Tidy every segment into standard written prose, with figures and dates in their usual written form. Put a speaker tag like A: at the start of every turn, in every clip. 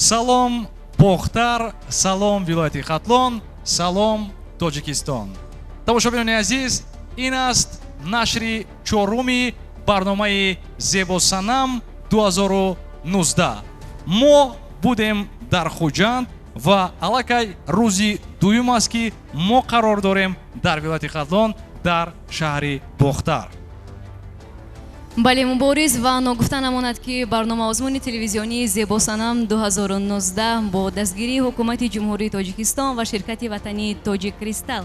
A: Салом Бохтар, салом вилояти Хатлон, салом Тоҷикистон. Тамошобинони азиз, ин аст нашри чоруми барномаи Зебосанам 2019. Мо будем дар Хуҷанд ва аллакай рӯзи дуюм аст ки мо қарор дорем дар вилояти Хатлон дар шаҳри Бохтар.
B: бале мубориз ва ногуфта намонад ки барнома озмуни телевизионии Зебосанам 2019 бо дастгирии ҳукумати ҷумҳурии Тоҷикистон ва ширкати ватании Тоҷик Кристал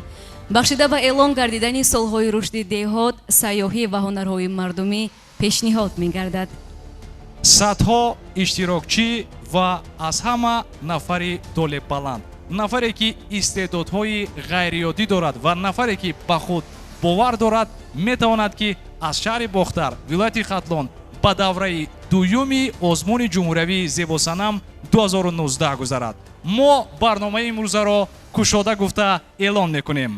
B: бахшида ба эълон гардидани солҳои рушди деҳот, сайёҳӣ ва ҳунарҳои мардумӣ пешниҳод мегардад.
A: Садҳо иштирокчӣ ва аз ҳама нафари толеббаланд, нафаре ки истеъдодҳои ғайриёдӣ дорад ва нафаре ки ба худ бовар дорад метавонад ки аз шаҳри Бохтар, вилояти Хатлон ба давраи дуюми озмуни ҷумҳуриявии Зебосанам 2019 гузарад. Мо барномаи имрӯзаро кушода гуфта эълон мекунем.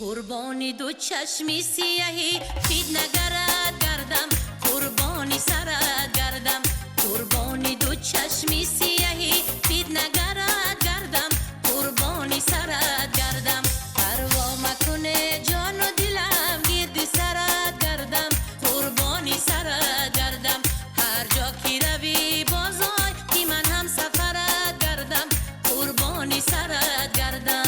C: قربانی دو چشمی سیاهی فید نگرد گردم قربانی سرت گردم قربانی دو چشمی سیاهی فید نگرد گردم قربانی سرت گردم پروا مکنه جان و دلم گرد سرت گردم قربانی سرت گردم هر جا کی روی بازای که من هم سفرت گردم قربانی سرت گردم.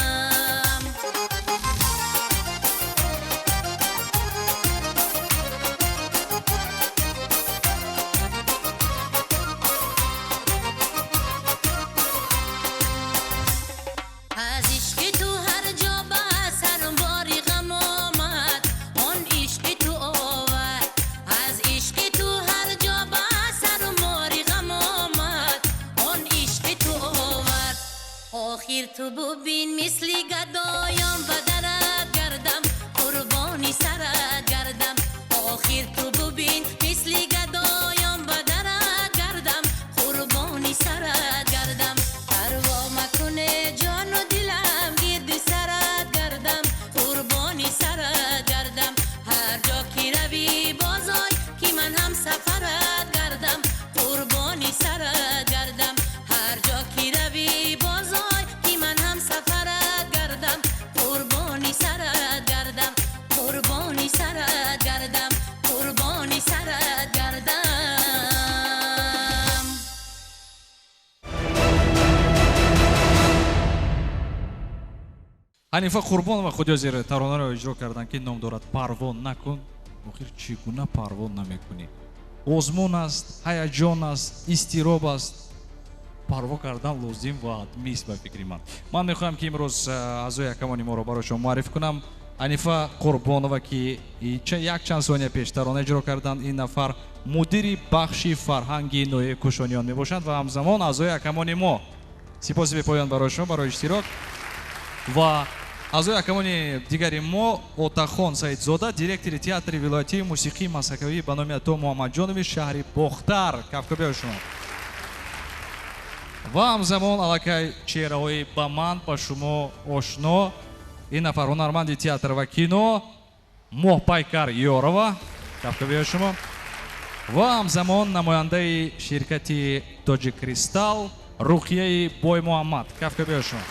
C: تو ببین مثل گدایان و درت گردم قربانی سرت گردم آخر تو ببین مثل گدایان و درت گردم قربانی سرت گردم پروا مکنه جان و دلم گرد سرت گردم قربانی سرت گردم هر جا کی روی بازای که من هم سفرت گردم قربانی سرت گردم هر جا کی روی بازای سفرت گردم قربانی سرت گردم قربانی سرت گردم قربانی سرت گردم.
A: ҳанифа қурбонова худёзир таронаро иҷро карданд ки ном дорад парвон накун. охир чӣ гуна парвон намекунӣ? озмун аст, ҳаяҷон аст, изтироб аст. парво кардан лозим ва ҳатмист ба фикри ман. Ман мехоҳам ки имрӯз аъзои якамони моро барои шумо муарриф кунам. ҳанифа қурбонова ки як чанд сония пеш тарона иҷро карданд. ин нафар мудири бахши фарҳанги ноҳияи кушониён мебошанд ва ҳамзамон аъзои якамони мо. сипоси бепоён барои шумо барои иштирок. ва аъзои якамони дигари мо Отахон Саидзода, директори театри вилоятии мусиқии масакавӣ ба номи Ато Муҳаммаҷонови шаҳри Бохтар. кафкобиё шумо. ва ҳамзамон аллакай чеҳраҳои ба ман ба шумо ошно. ин нафар ҳунарманди театр ва кино Моҳпайкар Ёрова. кафкобиё шумо. ва ҳамзамон намояндаи ширкати Тоҷик Кристал Руқияи Бой Муҳаммад. кафкобиё шумо.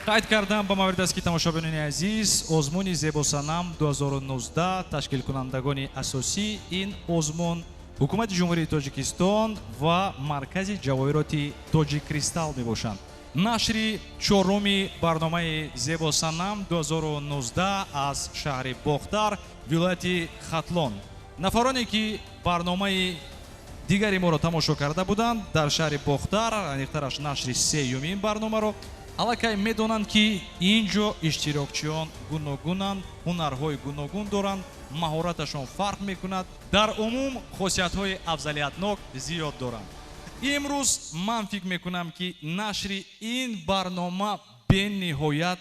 A: қайд кардам ба мавриди аст ки тамошобинони азиз озмуни зебосанам 2019 ташкилкунандагони асосии ин озмун ҳукумати ҷумҳурии тоҷикистон ва маркази ҷавоҳироти тоҷикристалл мебошанд. нашри чоруми барномаи зебосанам 2019 аз шаҳри бохтар вилояти хатлон. нафароне ки барномаи дигари моро тамошо карда буданд дар шаҳри бохтар аниқтараш нашри сеюмин барномаро аллакай медонанд ки ин ҷо иштирокчиён гуногунанд, ҳунарҳои гуногун доранд, маҳораташон фарқ мекунад, дар умум хосиятҳои афзалиятнок зиёд доранд. имрӯз ман фикр мекунам ки нашри ин барнома бениҳоят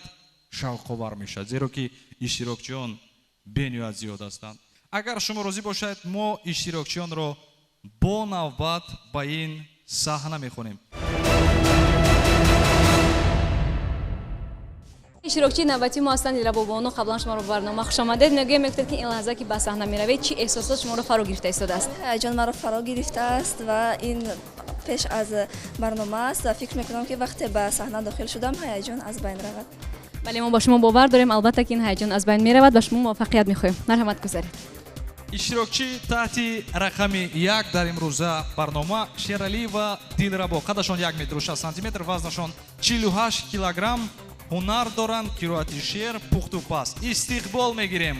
A: шавқовар мешавад, зеро ки иштирокчиён бениҳоят зиёд ҳастанд. агар шумо розӣ бошед мо иштирокчиёнро бо навбат ба ин саҳна мехонем.
B: иштирокчии навбати мо ҳастанд Дилрабо Бону. қаблан шуморо барнома хушомадед. мегӯям мегуфтед ки ин лаҳза ки ба саҳна меравед чӣ эҳсосот шуморо фаро гирифта истодааст?
D: ҳаяҷон маро фаро гирифтааст ва ин пеш аз барнома аст ва фикр мекунам ки вақте ба саҳна дохил шудам ҳаяҷон аз байн равад.
B: бале мо ба шумо бовар дорем албатта ки ин ҳаяҷон аз байн меравад. ба шумо муваффақият мехоҳем. марҳамат гузаред.
A: иштирокчи таҳти рақами 1 дар имрӯза барнома Шералӣ ва Дилрабо. қадашон 1 метру 60 сантиметр, вазнашон 48 килограмм. ҳунар доранд, қироати шеър пухту паст. истиқбол мегирем.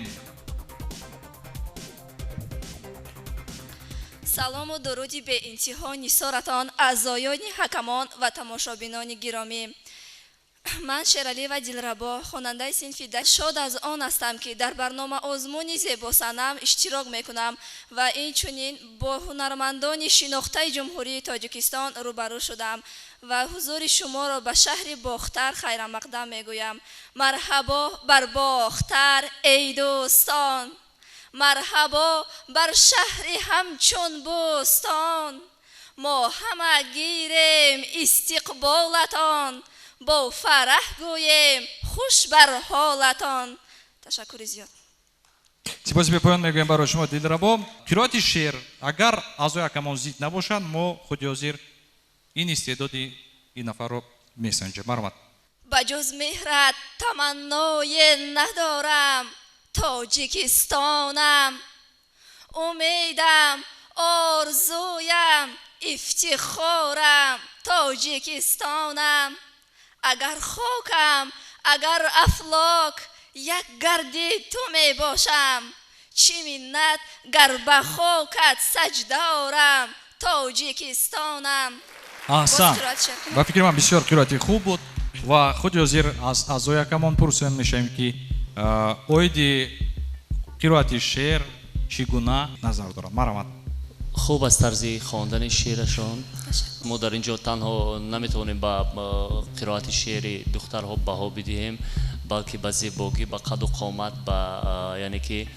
D: салому дуруди беинтиҳо нисоратон аъзоёни ҳакамон ва тамошобинони гиромӣ. ман Шералӣ ва Дилрабо хонандаи синфи шод аз он ҳастам ки дар барнома озмуни зебосанам иштирок мекунам ва инчунин бо ҳунармандони шинохтаи ҷумҳурии Тоҷикистон рӯбарӯ шудам ва ҳузури шуморо ба шаҳри Бохтар хайрамақдам мегӯям. марҳабо бар Бохтар эй дӯстон, марҳабо бар шаҳри ҳамчун бӯстон. мо ҳама гирем истиқболатон, бо фараҳ гӯем хуш бар ҳолатон. ташаккури зиёд.
A: сипоси бепоён мегӯем барои шумо Дилрабо. қироати шеър агар аъзои ҳакамон зид набошанд мо худи ҳозир ин истеъдоди ин нафарро месанҷем. марҳамат.
D: ба ҷуз меҳрат таманное надорам, тоҷикистонам умедам, орзуям, ифтихорам, тоҷикистонам. агар хокам, агар афлок, як гарди ту мебошам. чӣ миннат гар ба хокат саҷда орам, тоҷикистонам.
A: аҳсан. ба фикри ман бисёр қироати хуб буд ва худи ҳозир аз аъзои ҳакамон пурсем мешавем ки оиди қироати шеър чӣ гуна назар дорад. марҳамат.
E: хуб аст тарзи хондани шеърашон. мо дар ин ҷо танҳо наметавонем ба қироати шеъри духтарҳо баҳо бидиҳем, балки ба зебогӣ, ба қаду қомат, ба яъне ки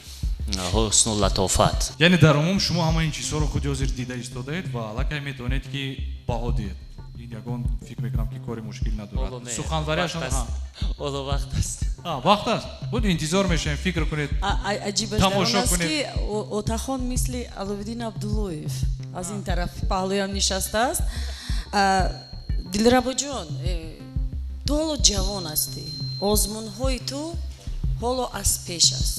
E: ҳусну латофат.
A: яъне дар умум шумо ҳама ин чизҳоро худи ҳозир дида истодаед ва аллакай метавонед ки баҳо диҳед. ин ягон фикр мекунам ки кори мушкил надорад. суханвариашон
E: оло вақт аст.
A: вақт аст. буд интизор мешавем, фикр кунед, тамошо кунед.
F: отахон мисли Аловиддин Абдуллоев аз ин тараф паҳлӯям нишастааст. Дилрабоҷон, ту ҳоло ҷавон ҳастӣ, озмунҳои ту ҳоло аз пеш аст.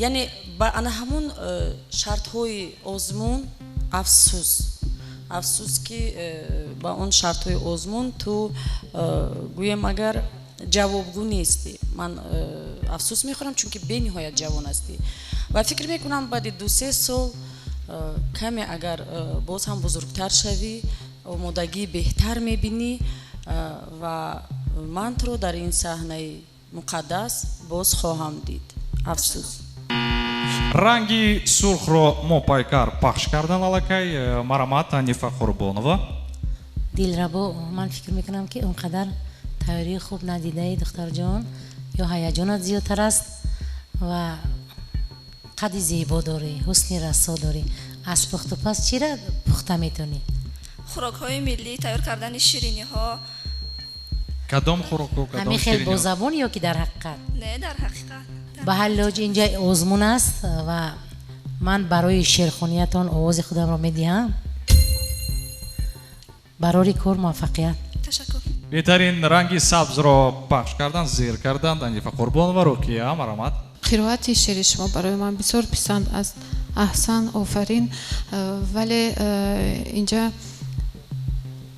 F: яъне ба ана ҳамон шартҳои озмун афсус ки ба он шартҳои озмун ту гӯем агар ҷавобгӯ нестӣ. ман афсус мехӯрам, чунки бениҳоят ҷавон ҳастӣ ва фикр мекунам баъди 2-3 сол каме агар боз ҳам бузургтар шавӣ, омодагии беҳтар мебинӣ ва ман туро дар ин саҳнаи муқаддас боз хоҳам дид. афсус.
A: ранги сурхро мо пайкар пахш кардан аллакай. марҳамат. Анифа Қурбонова.
G: Дилрабо, ман фикр мекунам ки он қадар тайёрии хуб надидаи духтарҷон, ё ҳаяҷонат зиёдтар аст ва қадди зебо дорӣ, ҳусни расо дорӣ. аз пухту пас чиро пухта метонӣ?
D: хӯрокҳои миллӣ, тайёр кардани шириниҳо.
A: кадом хӯрокҳо?
G: ҳамин хел бо забон ё ки дар ҳақиқат?
D: не, дар ҳақиқат.
G: ба ҳар лоҷ инҷа озмун аст ва ман барои шеърхониятон овози худамро медиҳам. барори кор муваффақият.
D: ташаккур.
A: беҳтарин ранги сабзро пахш кардан, зер кардан. Анифа Қурбонова, Рукия, маромад.
H: қироати шеъри шумо барои ман бисёр писанд аст. аҳсан, офарин. вале инҷа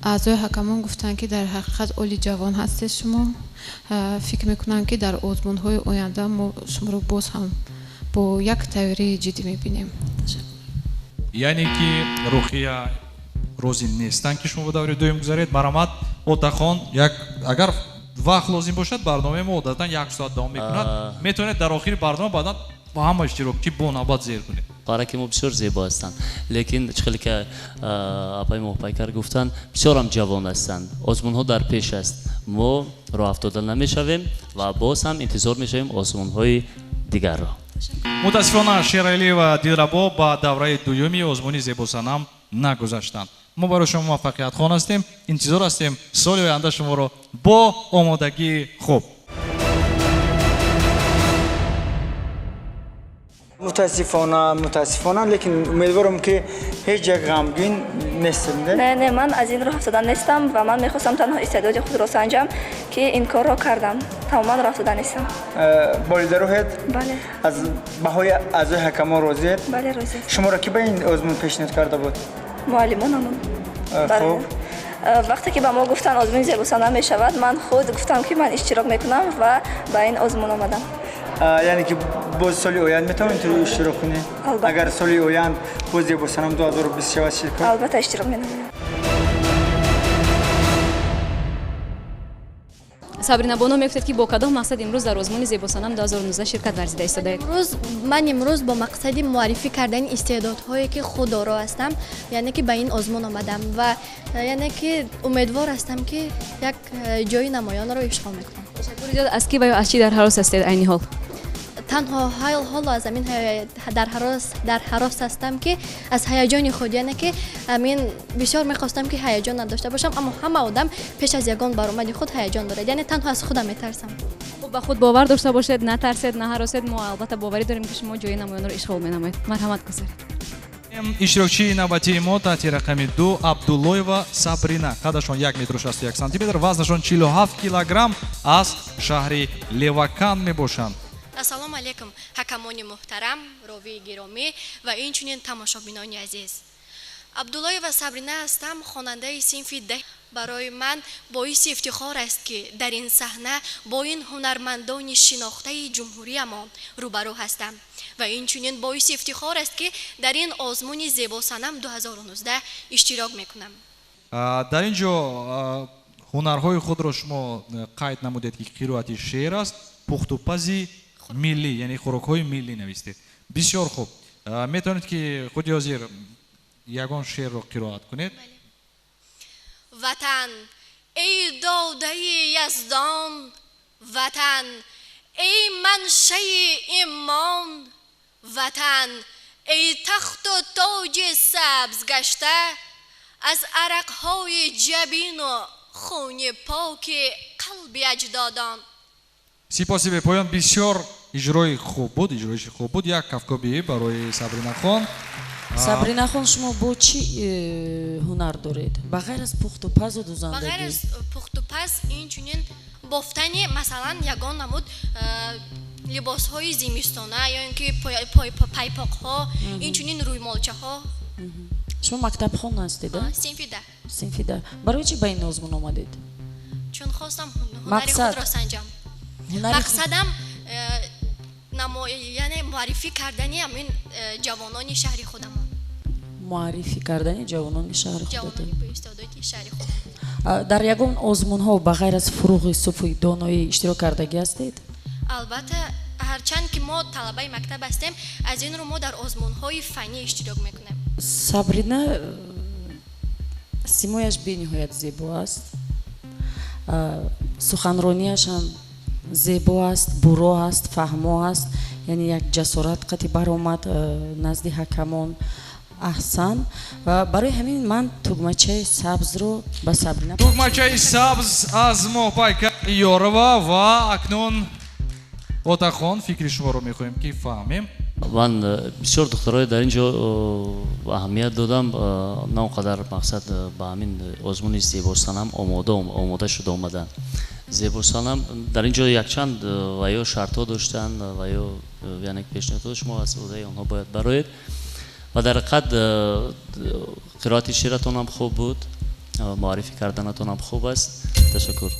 H: аъзои ҳакамон гуфтанд ки дар ҳақиқат оли ҷавон ҳастед шумо. фикр мекунам ки дар озмунҳои оянда мо шуморо боз ҳам бо як тайёрии ҷиддӣ мебинем.
A: яъне ки Рухия розӣ нестанд ки шумо ба даври дуюм гузаред. Маромад Отахон, агар вақт лозим бошад, барномаи мо одатан 1 соат давом мекунад. метавонед дар охири барнома баъдан با همه اشتراکی با نبات زیر کنید.
E: برای ما بسیار زیبا هستند. لیکن چقدر که آقای محپایکر گفتن بسیار هم جوان هستند. آزمون ها در پیش است. ما راه افتاده نمیشویم و باز هم انتظار میشویم آزمون های دیگر را.
A: متاسفانه شیرعلی و دیلربا با دوره دومی آزمون زیباسنام نگذشتند. ما برای شما موفقیت خواه هستیم. انتظار هستیم سال آینده شما را با آمادگی خوب.
I: متاسفانه لیکن امیدوارم که هیچ جا غمگین نیستم.
D: نه من از این راه افتاده نیستم و من میخواستم تنها استعداد خود را سنجم که این کار را کردم. تماما راه افتاده نیستم.
I: بالیده روحت؟
D: بله.
I: از بهای اعضای حکمان راضیت؟
D: بله راضی.
I: شما را کی به این آزمون پیشنهاد کرده بود؟
D: معلمانمون.
I: خب
D: وقتی که به ما گفتن آزمون زیباسنام میشود، من خود گفتم که من اشتراک میکنم و به این آزمون آمدم.
I: یعنی که باز سالی آیند میتونید تو اشتراک کنید؟ اگر سالی آیند باز زیباسنام 2020 شود شرکت؟
D: البته اشتراک می‌نمایم.
B: сабрина боно мегуфтед ки бо кадом мақсад имрӯз дар озмуни зебосанам 2019 ширкат варзида истодаед?
J: من امروز با مقصد معرفی کردن استعدادهایی که خود دارا هستم، یعنی که به این آزمون آمدم و یعنی که امیدوار هستم که یک جای نمایان را اشغال میکنم.
B: تشکر زیاد. از کی و از چی در هراس هستید عین حال؟
J: تنها حال از امین در حراس هستم که از هیجان خود، یعنی که امین بسیار میخواستم که هیجان نداشته باشم، اما همه آدم پیش از یگان برآمد خود هیجان دارد، یعنی تنها از خودم میترسم.
B: خب به خود باور داشته باشید، نترسید، نه هراسید. ما البته باوری داریم که شما جای نمایان رو اشغال مینمایید. مرحمت گذارید.
A: اشتراکچی نوبتی ما تحت رقم 2 عبداللویوا سابرینا. قدشون 1 متر و 61 سانتی متر، وزنشون 47 کیلوگرم از شهر لیواکان میباشند.
J: ассалому алейкум ҳакамони муҳтарам, ровии гиромӣ ва инчунин тамошобинони азиз. абдуллоева сабрина ҳастам, хонандаи синфи д. барои ман боиси ифтихор аст ки дар ин саҳна бо ин ҳунармандони шинохтаи ҷумҳуриямон рӯбарӯ ҳастам ва инчунин боиси ифтихор аст ки дар ин озмуни зебосанам 2019 иштирок мекунам.
A: дар ин ҷо ҳунарҳои худро шумо қайд намудед ки қироати шеър аст, пухтупази милли, яъне хӯрокҳои миллӣ навистед. бисёр хуб. метавонед ки худи ҳозир ягон шеърро қироат кунед?
J: ватан эй додаи яздон, ватан эй маншаи имон, ватан эй тахту тоҷи сабз гашта аз арақҳои ҷабину хуни поки қалби аҷдодон.
A: сипоси бепоён. бисёр иҷрои хуб буд, иҷроиши хуб буд. як кафкобӣ барои Сабринахон.
F: Сабринахон, шумо бо чӣ ҳунар доред? ба ғайр аз пухту пазу дузандагӣ?
J: ба ғайр аз пухту паз инчунин бофтани масалан ягон намуд либосҳои зимистона ё ин ки пайпоқҳо, инчунин рӯймолчаҳо.
F: шумо мактабхон ҳастед?
J: синфида.
F: синфида. барои чӣ ба ин озмун омадед?
J: чун хостам ҳунари худро санҷам. мақсадам яъне муаррифӣ кардани амин ҷавонони шаҳри худамон.
F: муаррифӣ кардани ҷавонони шаҳри худатон.
J: ҷавонони боистеъдоди шаҳри худамон.
F: дар ягон озмунҳо ба ғайр аз фуруғи суфи доноӣ иштирок кардагӣ ҳастед?
J: албатта, ҳарчанд ки мо талабаи мактаб ҳастем, аз ин рӯ мо дар озмунҳои фанӣ иштирок мекунем.
F: сабрина симояш бениҳоят зебо аст, суханронияш ҳам зебо аст, буро аст, фаҳмо аст, яъне як ҷасорат қати баромад назди ҳакамон. аҳсан. ва барои ҳамин ман тугмачаи сабзро ба Сабрина.
A: тугмачаи сабз аз Моҳпайкар Ёрова ва акнун Отахон. фикри шуморо мехоҳем ки фаҳмем.
E: من بسیار دخترای در اینجا اهمیت دادم نه اونقدر مقصد به همین آزمون زیباستانم آماده شده اومدن. زیباستانم در اینجا یک چند و یا شرطا داشتن و یا یعنی پیشنهاد شما از عهده آنها باید برآید و در حقیقت قرائت شعرتون هم خوب بود، معرفی کردنتون هم خوب است. تشکر.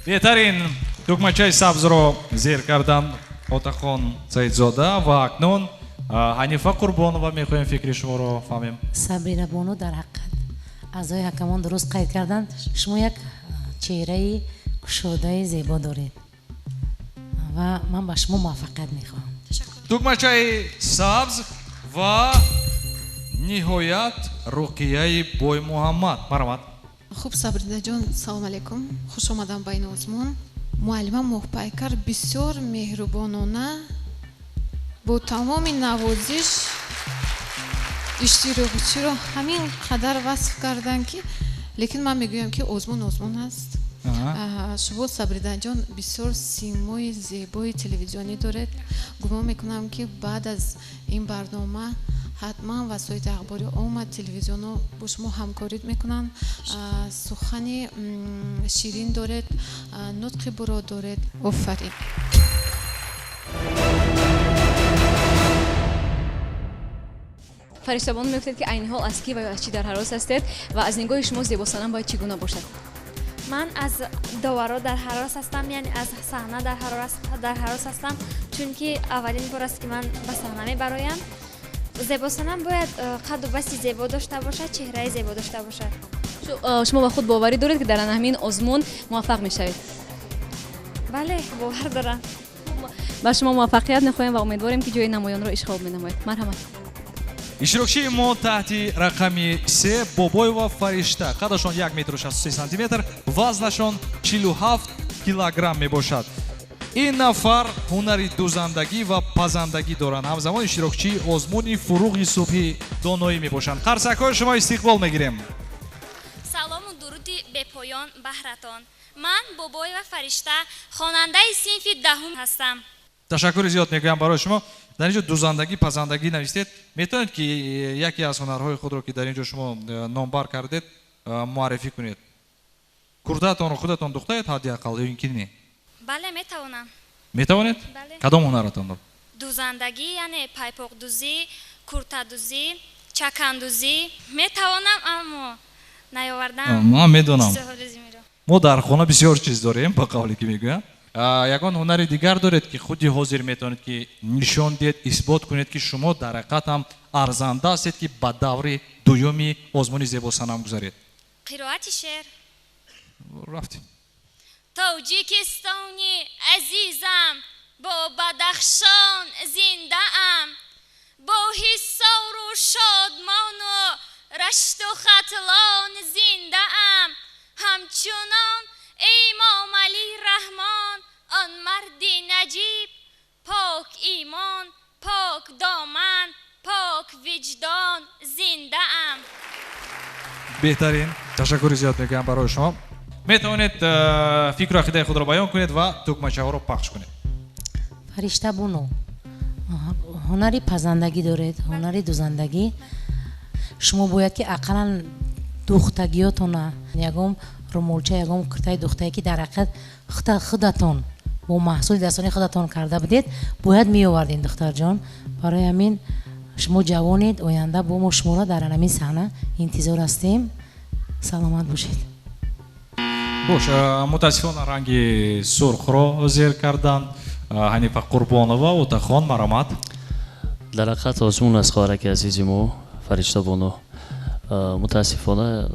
A: بهترین دکمچه سبز رو زیر کردن Отахон Саидзода ва акнун Ҳанифа Қурбонова мехоҳем фикри шуморо фаҳмем.
G: Сабрина Бону дар ҳақиқат аъзои ҳакамон дуруст қайд карданд. Шумо як чеҳраи кушодаи зебо доред ва ман ба шумо муваффақият мехоҳам.
A: Дукмачаи сабз ва ниҳоят Руқияи Боймуҳаммад. Марҳамат.
H: хуб Сабринаҷон, салом алейкум, хуш омадан байни озмун. муаллима моҳпайкар бисёр меҳрубонона бо тамоми навозиш иштирокчиро ҳамин қадар васф карданд ки лекин ман мегӯям ки озмун аст. шумо Сабринаҷон бисёр симои зебои телевизионӣ доред. гумон мекунам ки баъд аз ин барнома ҳатман васоити ахбори омад телевизионо бо шумо ҳамкорӣ мекунанд. сухани ширин доред, нутқи буро доред. офарин.
B: фариштабон мегуфтед ки айни ҳол аз ки ва аз чӣ дар ҳарос ҳастед ва аз нигоҳи шумо зебосанам бояд чӣ гуна бошад?
K: من از دوارا در حراس هستم، یعنی از صحنه در حراس هستم، چون که اولین بار است که من به صحنه میبرایم. زیباسنم باید قد و بستی زیبا داشته باشد، چهره زیبا داشته باشد.
B: شما با خود باوری دارید که در همین آزمون موفق میشوید؟
K: بله، باور دارم.
B: با شما موفقیت میخوایم و امیدواریم که جای نمایان را اشغال بنمایید. مرحمت.
A: ишрокчии мо таҳти рақами 3 Бобоева Фаришта. қадашон 1 метр 63 сантиметр, вазнашон 47 килограмм мебошад. ин нафар ҳунари дузандагӣ ва пазандагӣ доранд. ҳамзамон иштирокчии озмуни фуруғи субҳи доноӣ мебошанд. қарсакҳои шумо истиқбол мегирем.
K: салому дуруди бепоён баҳратон. ман Бобоева Фаришта хонандаи синфи даҳум ҳастам.
A: ташаккури зиёд мегӯям барои шумо. дар инҷо дузандагӣ, пазандагӣ навистед. метавонед ки яке аз ҳунарҳои худро ки дар инҷо шумо номбар кардед муаррифӣ кунед? куртаатонро худатон духтаед ҳадди ақал ё ин ки не?
K: бале, метавонам.
A: метавонед?
K: бале.
A: кадом ҳунаратон дор?
K: дузандагӣ, яъне пайпоқдузӣ, куртадузӣ, чакандузӣ метавонам, аммо наёвардам.
A: ман медонам. мо дар хона бисёр чиз дорем ба қавле ки мегӯям. ягон ҳунари дигар доред ки худи ҳозир метавонед ки нишон диҳед, исбот кунед ки шумо дар ҳақиқат ҳам арзанда ҳастед ки ба даври дуюми озмуни зебосанам гузаред?
K: қироати шеър.
A: рафтем.
K: тоҷикистони азизам, бо бадахшон зиндаам, бо ҳисору шодмону рашту хатлон зиндаам, ҳамчунон имом али раҳмон, он марди наҷиб, пок имон, пок доман, пок виҷдон зиндаам.
A: беҳтарин. ташаккури зиёд мекунам барои шумо. метавонед фикру ақидаи худро баён кунед ва тукмачаҳоро пахш кунед.
G: Фаришта Бону, ҳунари пазандагӣ доред, ҳунари дузандагӣ. шумо бояд ки ақаллан духтагиётона ягон румолча, ягон куртаи духтае ки дар ҳақиқат худатон бо маҳсули дастонии худатон карда будед, бояд меовардед духтарҷон. барои ҳамин шумо ҷавонед, оянда бо мо шуморо дар ҳамин саҳна интизор ҳастем. саломат бошед.
A: бош, мутаассифона ранги сурхро зер карданд. Ҳанифа Қурбонова, Отахон, марҳамат.
E: дар ҳақиқат озмун аст хоҳараки азизи мо Фаришта Бону. мутаассифона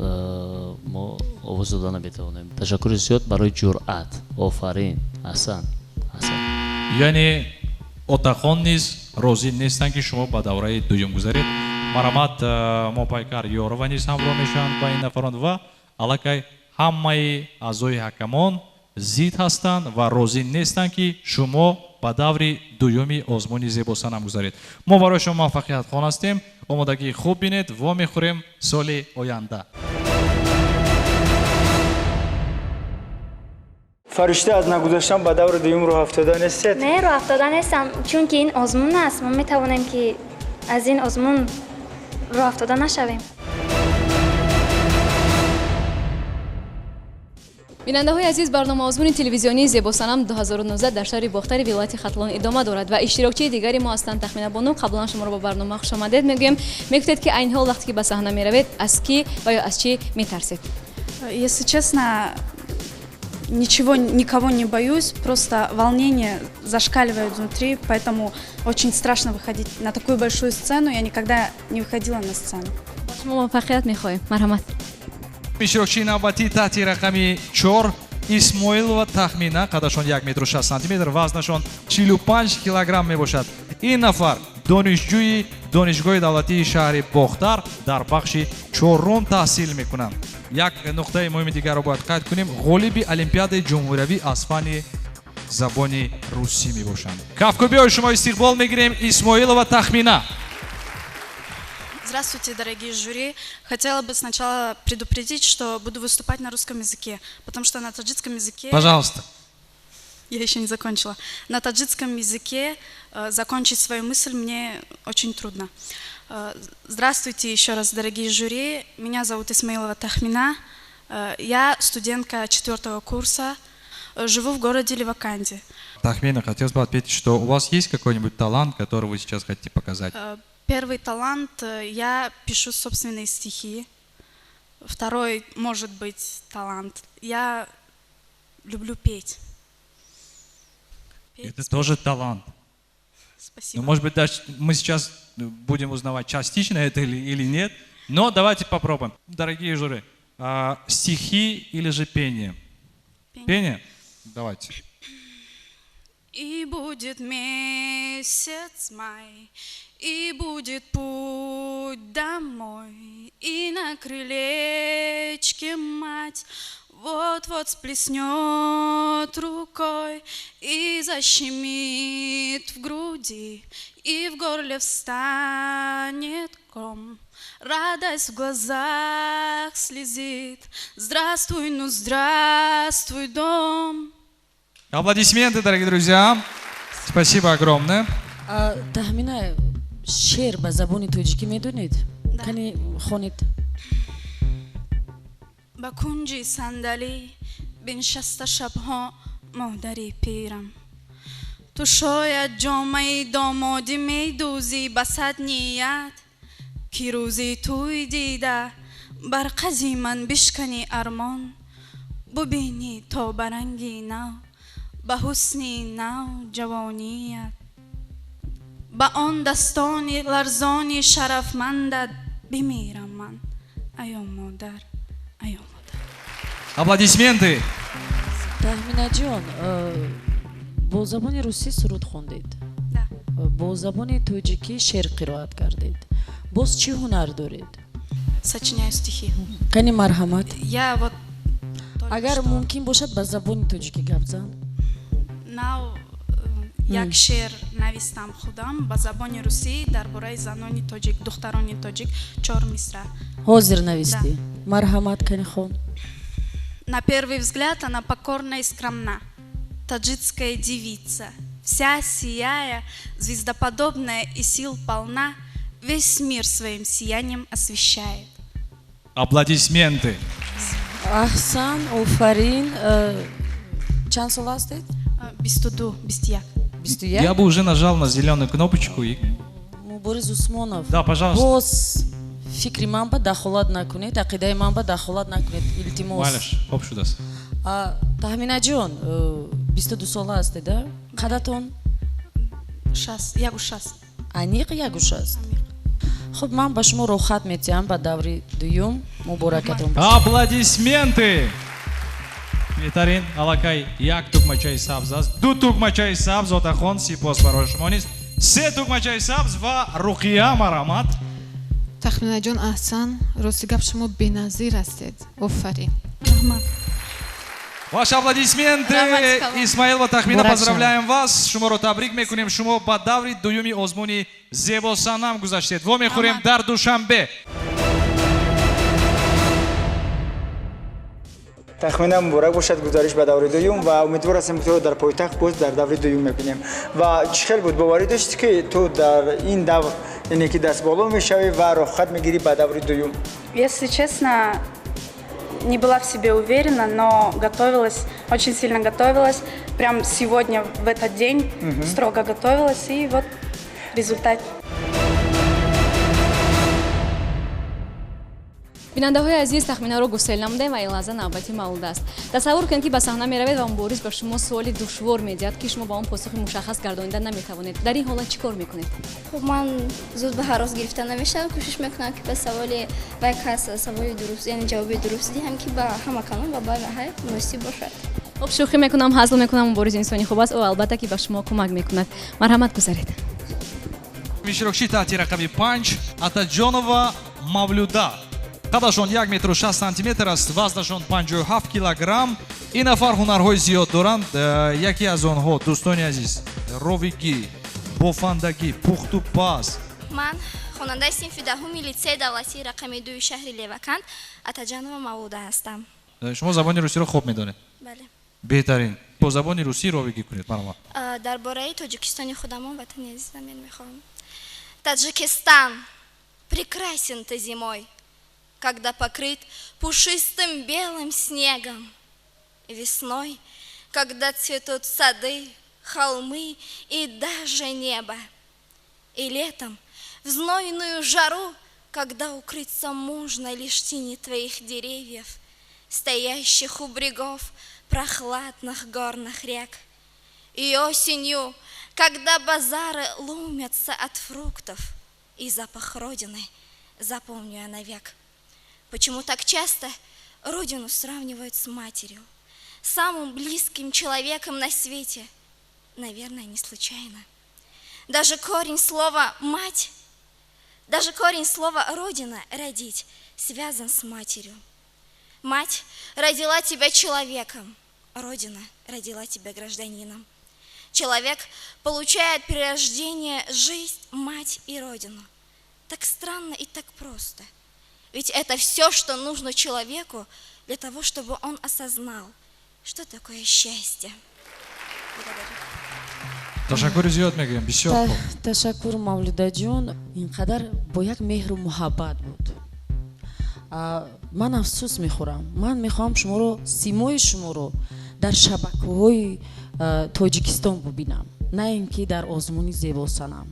E: мо овоз дода наметавонем. ташаккури зиёд барои ҷуръат. офарин. аҳсан.
A: яъне Отахон низ розӣ нестанд ки шумо ба давраи дуюм гузаред. марҳамат. мопайкар Ёрова низ ҳамроҳ мешаванд ба ин нафарон ва аллакай ҳамаи аъзои ҳакамон зид ҳастанд ва розӣ нестанд ки шумо ба даври дуюми озмуни зебосанам гузаред. мо барои шумо муваффақиятхон ҳастем. омодагии хуб бинед. во мехӯрем соли оянда.
I: فرشته از نگذاشتن به دور دوم راه افتاده نیستید؟
K: نه راه افتاده نیستم، چون که این آزمون است. ما میتوانیم که از این آزمون راه افتاده نشویم.
B: بیننده های عزیز، برنامه آزمون تلویزیونی زیبا صنم 2019 در شهر باختر ولایت ختلان ادامه دارد و اشتراکچی دیگری ما هستند. تخمینه بانو، قبلا شما را با برنامه خوش آمدید میگیم. میگفتید که این حال وقتی که به صحنه میروید از کی و یا از چی میترسید؟
L: Если честно, никого не боюсь, просто волнение зашкаливает внутри, поэтому очень страшно выходить на такую большую сцену. Я никогда не выходила на сцену.
B: شما موفقیت میخوایم. مرحمت.
A: ишрокчии навбатӣ таҳти рақами 4 исмоилова тахмина қадашон 1 метр 60 сантиметр, вазнашон 45 килограмм мебошад. ин нафар донишҷӯи донишгоҳи давлатии шаҳри бохтар дар бахши 4 таҳсил мекунанд. як нуқтаи муҳими дигарро бояд қайд кунем, ғолиби олимпиадаи ҷумҳуриявӣ аз фанни забони русӣ мебошанд. кафкобиҳои шумо истиқбол мегирем. исмоилова тахмина.
L: Здравствуйте, дорогие жюри. Хотела бы сначала предупредить, что буду выступать на русском языке, потому что на таджикском языке...
A: Пожалуйста.
L: Я еще не закончила. На таджикском языке закончить свою мысль мне очень трудно. Здравствуйте еще раз, дорогие жюри. Меня зовут Исмаилова Тахмина. Я студентка 4-го курса. Живу в городе Ливаканди.
A: Тахмина, хотелось бы отметить, что у вас есть какой-нибудь талант, который вы сейчас хотите показать?
L: Первый талант – я пишу собственные стихи. Второй, может быть, талант – я люблю петь.
A: Это тоже талант.
L: Спасибо.
A: Ну, может быть, даже мы сейчас будем узнавать, частично это или нет, но давайте попробуем. Дорогие жюри, стихи или же пение? Пение? Давайте.
L: И будет месяц май, и будет путь домой, и на крылечке мать вот-вот сплеснет рукой и защемит в груди, и в горле встанет ком. Радость в глазах слезит. Здравствуй, ну здравствуй, дом.
A: Аплодисменты, дорогие друзья. Спасибо огромное.
F: تخمینه شعر به زبان توجیکی میدونید؟ کنی خونید.
L: با کنجی صندلی بنشسته شبها مادری پیرم، تو شاید جامعه دامادی میدوزی به صد نیت که روزی توی دیده بر قضی من بشکنی ارمان، ببینی تا برنگی نو به حسنی نو جوانیت، با آن دستانی لرزانی شرفمندت بمیرم من. ایو مادر، ایو مادر.
A: Аплодисменты.
F: تخمینه جان، با زبان روسی سرود خوندید؟
L: نه.
F: با زبان توجیکی شعر قرائت کردید. باز چی هنر دارید؟
L: Сочиняю стихи.
F: کنی مرحمت.
L: Я вот
F: اگر ممکن باشد به زبان توجیکی گپ زن.
L: ناو یک شعر نویسم خودم با زبان روسی درباره زنان تاجیک، دختران تاجیک، 4 мисра.
F: حاضر نویستی؟ مرحمت کنی خون.
L: На первый взгляд она покорна и скромна, таджикская девица, вся сияя, звездоподобная и сил полна, весь мир своим сиянием освещает.
A: Аплодисменты.
F: احسن، آفرین. چند سال هستید؟
L: 22, 21.
F: 21.
A: Я бы уже нажал на зеленую кнопочку и...
F: مبارز عثمانов.
A: Да, пожалуйста.
F: باز فکری من به دخالت نکنید، عقیده من به دخالت نکنید. التماس.
A: Малыш, хоп шудас.
F: تخمینه جان، 22 ساله هستید؟ قدتون؟
L: 60, я 60.
F: انیق یگوش است. خب من به شما روخت میتیم به دوری دویم. مبارکتون باشه.
A: Аплодисменты. Метарин, алакай, як тукмачай сабз аст, ду тукмачай сабз отахон сипос барои шумо нест, се тукмачай сабз ва руқия марамат.
H: تخمینه جان احسن، راستی گپ شما بی‌نظیر هستید. آفرین.
A: Ваши аплодисменты. Исмаилова Тахмина, поздравляем вас. Шуморо табрик мекунем. Шумо ба даври дуюми озмуни зебосанам гузаштед. Во мехӯрем дар Душанбе.
I: تخمینم مبارک باشد گزارش به دور دوم و امیدوار هستم که تو رو در پایتخت باز در دور دوم می‌بینیم. و چخیل بود باوری داشتی که تو در این دور یعنی که دست بالا میشوی و رخصت میگیری به دور دوم؟
L: Если честно, не была в себе уверена, но готовилась, очень сильно готовилась. Прям сегодня, в этот день, строго готовилась, и вот результат.
B: бинандаҳои азиз тахминаро гуфсел намудем ва ин лаҳза навбати мавлуд аст. тасаввур кунед ки ба саҳна меравед ва мубориз ба шумо суоли душвор медиҳад ки шумо ба он посухи мушаххас гардонида наметавонед. дар ин ҳолат чӣ кор мекунед?
D: خب من زود به هراس گرفتن نمیشم کوشش میکنم که به سوال و کس سوال درست یعنی جواب درست دهم که با همه کانون و با های مناسب باشد.
B: خب شوخی میکنم هزل میکنم مبارز انسانی خوب است و البته که به شما کمک میکند. مرحمت گذارید.
A: мишрокши таҳти рақами 5 Атаҷонова Мавлюда. қадашон 1 метр 6 сантиметр аст, вазнашон 57 килограмм. ин нафар ҳунарҳои зиёд доранд. яке аз онҳо дӯстони азиз ровигӣ, бофандагӣ, пухтупаз.
D: من خواننده صنف دهم لیسه دولتی رقم 2 شهر لیوکند атаҷонова Мавлуда هستم.
A: шумо забони русиро хуб медонед?
D: بله.
A: беҳтарин. бо забони русӣ ровигӣ кунед марҳамат.
D: درباره таҷикистони худамон ватани азизам мен мехоҳам. Таджикистан прекрасен ты зимой, когда покрыт пушистым белым снегом. Весной, когда цветут сады, холмы и даже небо. И летом, в знойную жару, когда укрыться можно лишь в тени твоих деревьев, стоящих у берегов прохладных горных рек. И осенью, когда базары ломятся от фруктов, и запах Родины запомню я навек. Почему так часто Родину сравнивают с матерью, самым близким человеком на свете? Наверное, не случайно. Даже корень слова «мать», даже корень слова «родина» — «родить» связан с матерью. Мать родила тебя человеком, Родина родила тебя гражданином. Человек получает при рождении жизнь, мать и Родину. Так странно и так просто. Ведь это все, что нужно человеку для того, чтобы он осознал, что такое счастье. Благодарю.
A: ташаккури зиёд мегӯям. бисёр хуб.
F: ташаккур мавлудаҷон. инқадар бо як меҳру муҳаббат буд. ман афсӯс мехӯрам. ман мехоҳам шуморо симои шуморо дар шабакаҳои тоҷикистон бубинам, на ин ки дар озмуни зебосанам.